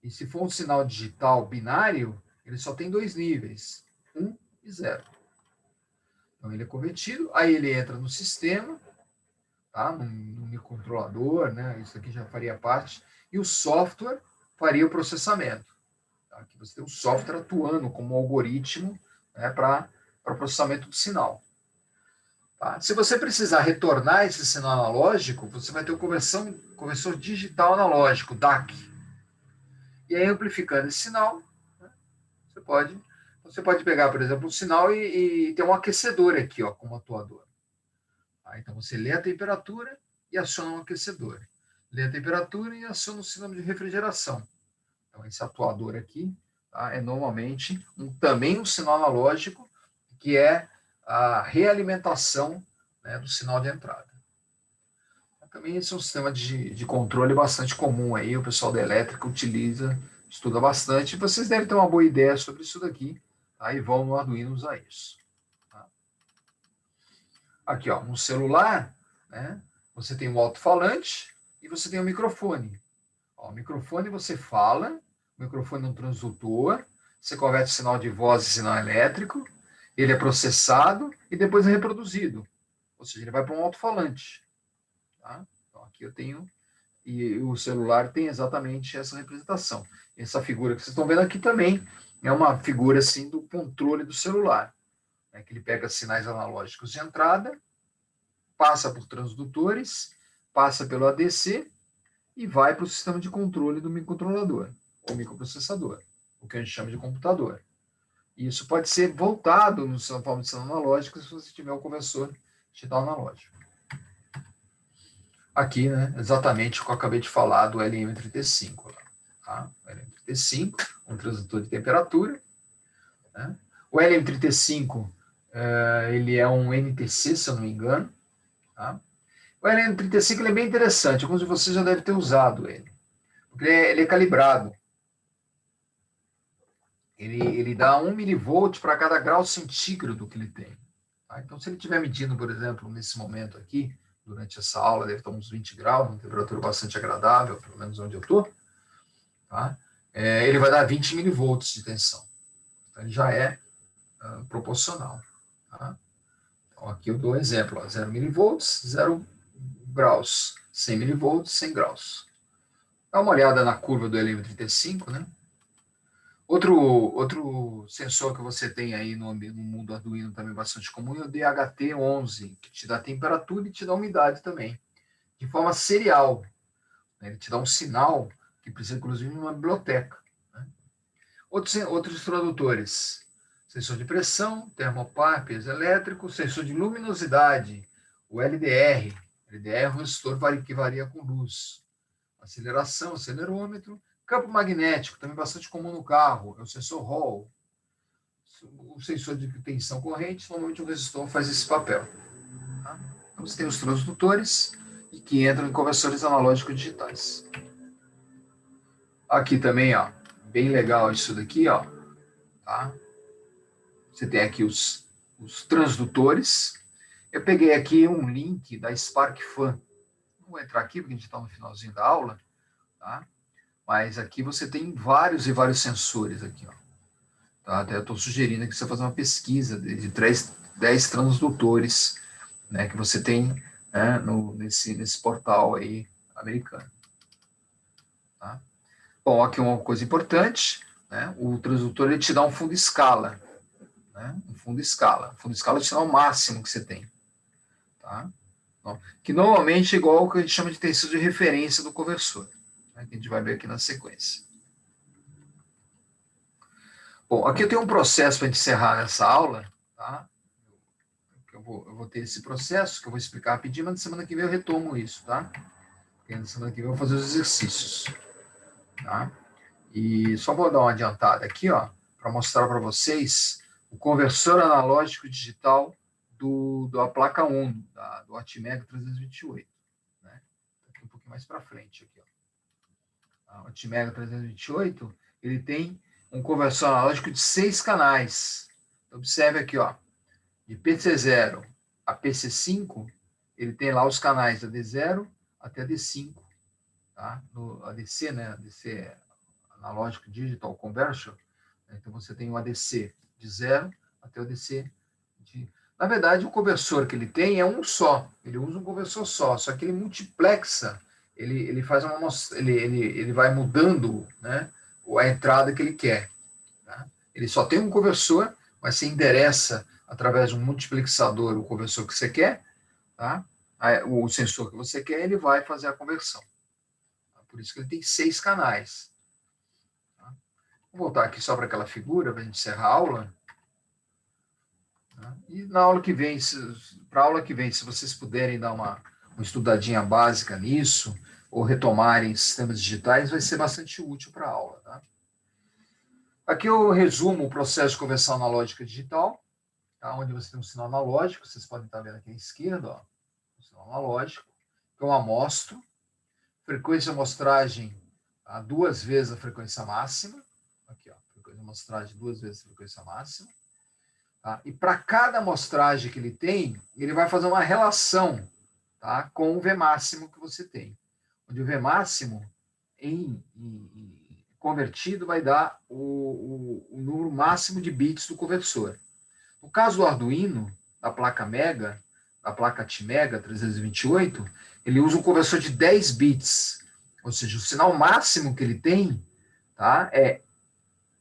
E se for um sinal digital binário, ele só tem 2 níveis, 1 e 0. Então, ele é convertido, aí ele entra no sistema, tá? no microcontrolador, né? Isso aqui já faria parte, e o software faria o processamento. Tá? Aqui você tem um software atuando como um algoritmo, né, para o processamento do sinal. Tá? Se você precisar retornar esse sinal analógico, você vai ter o conversor digital analógico, DAC. E aí, amplificando esse sinal, né, você pode pegar, por exemplo, um sinal e ter um aquecedor aqui, ó, como atuador. Tá? Então, você lê a temperatura e aciona um aquecedor. Lê a temperatura e aciona um sistema de refrigeração. Então, esse atuador aqui, tá, é normalmente também um sinal analógico, que é a realimentação, né, do sinal de entrada. Também esse é um sistema de controle bastante comum aí, o pessoal da elétrica utiliza, estuda bastante. Vocês devem ter uma boa ideia sobre isso daqui, tá? E vão no Arduino usar isso. Tá? Aqui, ó, no celular, né, você tem um alto-falante e você tem um microfone. Ó, o microfone você fala, o microfone é um transdutor, você converte o sinal de voz em sinal elétrico, ele é processado e depois é reproduzido. Ou seja, ele vai para um alto-falante. Tá? Então, aqui eu tenho, e o celular tem exatamente essa representação. Essa figura que vocês estão vendo aqui também é uma figura assim do controle do celular, né, que ele pega sinais analógicos de entrada, passa por transdutores, passa pelo ADC e vai para o sistema de controle do microcontrolador, ou microprocessador, o que a gente chama de computador. E isso pode ser voltado no forma de sinal analógico se você tiver o conversor digital analógico. Aqui, né, exatamente o que eu acabei de falar do LM35. Tá? O LM35, um transdutor de temperatura. Né? O LM35, ele é um NTC, se eu não me engano. Tá? O LM35 ele é bem interessante, alguns de vocês já devem ter usado ele. Porque ele é calibrado. Ele dá 1 milivolt para cada grau centígrado que ele tem. Tá? Então, se ele estiver medindo, por exemplo, nesse momento aqui, durante essa aula, deve estar uns 20 graus, uma temperatura bastante agradável, pelo menos onde eu estou, tá? Ele vai dar 20 milivolts de tensão. Então, ele já é proporcional. Tá? Então, aqui eu dou um exemplo, ó, 0 milivolts, 0 graus, 100 milivolts, 100 graus. Dá uma olhada na curva do LM35, né? Outro sensor que você tem aí no mundo Arduino também bastante comum é o DHT11, que te dá temperatura e te dá umidade também, de forma serial. Né? Ele te dá um sinal que precisa, inclusive, de uma biblioteca. Né? Outros tradutores, sensor de pressão, termopar, piezoelétrico, sensor de luminosidade, o LDR. LDR é um resistor que varia com luz. Aceleração, acelerômetro. Campo magnético, também bastante comum no carro, é o sensor Hall. O sensor de tensão corrente, normalmente o resistor faz esse papel. Tá? Você tem os transdutores e que entram em conversores analógicos digitais. Aqui também, ó, bem legal isso daqui, ó, tá? Você tem aqui os transdutores. Eu peguei aqui um link da SparkFun. Não vou entrar aqui porque a gente está no finalzinho da aula, tá? Mas aqui você tem vários e vários sensores aqui, ó. Tá? Até eu estou sugerindo que você faça uma pesquisa de 10 transdutores, né, que você tem, né, nesse portal aí americano. Tá? Bom, aqui uma coisa importante, né, o transdutor ele te dá um fundo escala, né, um fundo escala. O fundo escala te dá o máximo que você tem. Tá? Que normalmente é igual ao que a gente chama de tensão de referência do conversor, né, que a gente vai ver aqui na sequência. Bom, aqui eu tenho um processo para encerrar nessa aula, tá? Eu vou ter esse processo que eu vou explicar rapidinho, mas na semana que vem eu retomo isso, tá? Porque na semana que vem eu vou fazer os exercícios, tá? E só vou dar uma adiantada aqui, ó, para mostrar para vocês o conversor analógico digital da placa Uno, do Atmega 328, né? Aqui um pouquinho mais para frente, aqui, ó. O Atmega 328, ele tem um conversor analógico de 6 canais. Então, observe aqui, ó, de PC0 a PC5, ele tem lá os canais da D0 até D5, tá? No ADC, né? ADC Analógico Digital Conversion. Então, você tem o ADC de 0 até o ADC de... Na verdade, o conversor que ele tem é um só. Ele usa um conversor só que ele multiplexa, ele faz uma... Ele vai mudando, né, a entrada que ele quer. Tá? Ele só tem um conversor, mas você endereça através de um multiplexador o conversor que você quer, tá? O sensor que você quer, ele vai fazer a conversão. Por isso que ele tem 6 canais. Tá? Vou voltar aqui só para aquela figura, para a gente encerrar a aula. Tá? E na aula que vem, para a aula que vem, se vocês puderem dar uma estudadinha básica nisso, ou retomarem sistemas digitais, vai ser bastante útil para a aula. Tá? Aqui eu resumo o processo de conversão analógica digital, tá? Onde você tem um sinal analógico, vocês podem estar vendo aqui à esquerda, ó, um sinal analógico, que eu amostro, frequência amostragem a 2 vezes a frequência máxima, aqui, ó, frequência amostragem 2 vezes a frequência máxima, tá? E para cada amostragem que ele tem, ele vai fazer uma relação, tá, com o V máximo que você tem, onde o V máximo convertido vai dar o número máximo de bits do conversor. No caso do Arduino, da placa Mega, da placa Atmega 328, ele usa um conversor de 10 bits, ou seja, o sinal máximo que ele tem, tá, é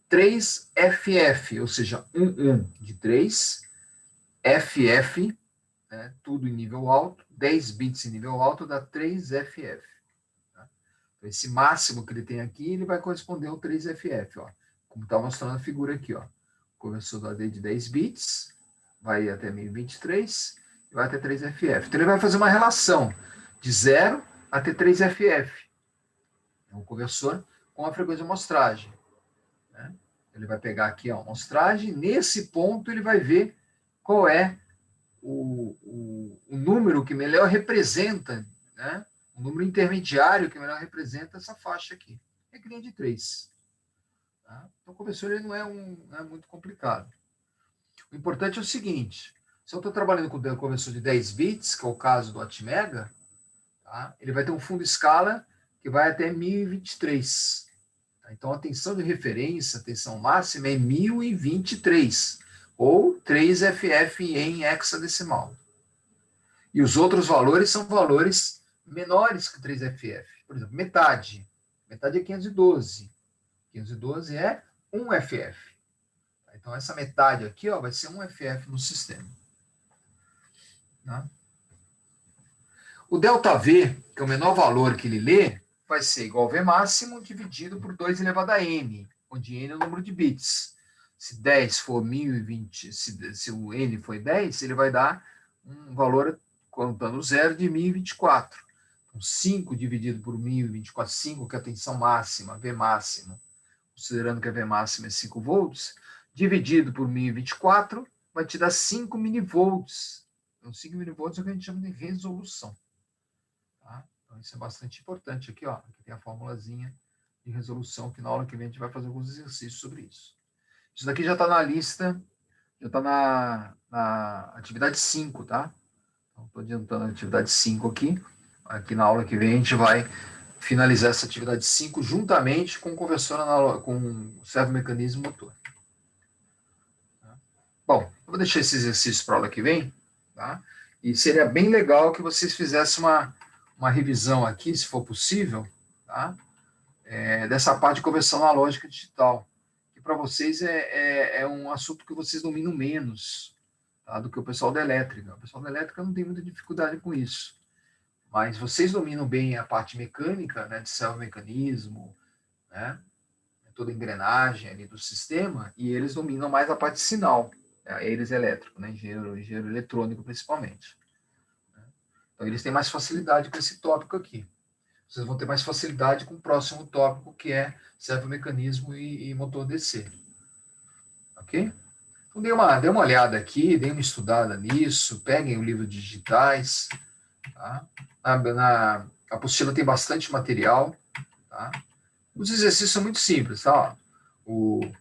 3FF, ou seja, 1 de 3, FF, né, tudo em nível alto, 10 bits em nível alto dá 3FF. Esse máximo que ele tem aqui, ele vai corresponder ao 3FF, ó, como está mostrando a figura aqui, ó. Conversor do AD de 10 bits, vai até 1023, e vai até 3FF. Então, ele vai fazer uma relação de 0 até 3FF. É um conversor com a frequência de amostragem. Né? Ele vai pegar aqui a amostragem, nesse ponto ele vai ver qual é o número que melhor representa, né? O número intermediário que melhor representa essa faixa aqui. É que linha de 3. Tá? Então, o conversor ele não é muito complicado. O importante é o seguinte, se eu estou trabalhando com um conversor de 10 bits, que é o caso do Atmega, tá? Ele vai ter um fundo escala que vai até 1023. Tá? Então, a tensão de referência, a tensão máxima é 1023, ou 3FF em hexadecimal. E os outros valores são valores menores que 3FF. Por exemplo, metade. Metade é 512. 512 é 1FF. Então, essa metade aqui, ó, vai ser 1FF no sistema. Tá? O ΔV, que é o menor valor que ele lê, vai ser igual ao V máximo dividido por 2 elevado a N, onde N é o número de bits. Se 10 for 1020, se o N for 10, ele vai dar um valor, contando zero, de 1024. Então, 5 dividido por 1024, 5 que é a tensão máxima, V máximo, considerando que a V máxima é 5 volts, dividido por 1024, vai te dar 5 milivolts, Então, 5 milivolts é o que a gente chama de resolução. Tá? Então, isso é bastante importante aqui, ó. Aqui tem a formulazinha de resolução, que na aula que vem a gente vai fazer alguns exercícios sobre isso. Isso daqui já está na lista, já está na atividade 5, tá? Então, estou adiantando a atividade 5 aqui. Aqui na aula que vem a gente vai finalizar essa atividade 5 juntamente com o conversor com o servomecanismo motor. Tá? Bom, eu vou deixar esse exercício para a aula que vem, tá? E seria bem legal que vocês fizessem uma revisão aqui, se for possível, tá? Dessa parte de conversão analógica digital, que para vocês é um assunto que vocês dominam menos, tá? Do que o pessoal da elétrica. O pessoal da elétrica não tem muita dificuldade com isso. Mas vocês dominam bem a parte mecânica, né, de servomecanismo, né, toda a engrenagem ali do sistema, e eles dominam mais a parte de sinal, né, eles elétrico, né, engenheiro eletrônico principalmente. Né. Então, eles têm mais facilidade com esse tópico aqui. Vocês vão ter mais facilidade com o próximo tópico, que é servomecanismo e motor DC. Ok? Então, dê uma olhada aqui, dê uma estudada nisso, peguem o livro digitais, tá? A apostila tem bastante material, tá? Os exercícios são muito simples, tá? O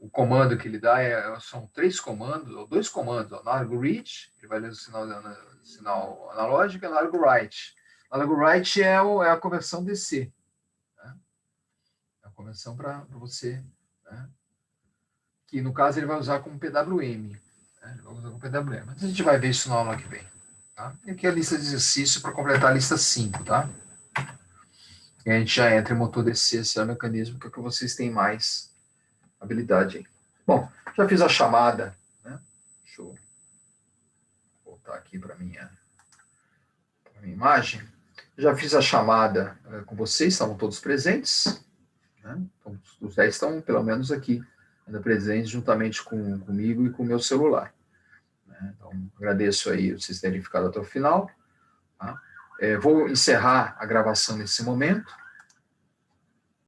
comando que ele dá são 3 comandos, ou 2 comandos, ó, largo reach, ele vai ler o sinal analógico, e largo write. Largo write é a conversão DC, né? É a conversão para você, né? Que no caso ele vai usar como PWM, né? Ele vai usar como PWM, mas a gente vai ver isso na aula que vem. Tá? E aqui a lista de exercício para completar a lista 5, tá? E a gente já entra em motor DC, esse é o mecanismo que é o que vocês têm mais habilidade aí. Bom, já fiz a chamada, né? Deixa eu voltar aqui para minha imagem. Já fiz a chamada com vocês, estavam todos presentes, né? Então, os 10 estão, pelo menos, aqui, ainda presentes, juntamente comigo e com o meu celular. Então, agradeço aí vocês terem ficado até o final. Tá? Vou encerrar a gravação nesse momento.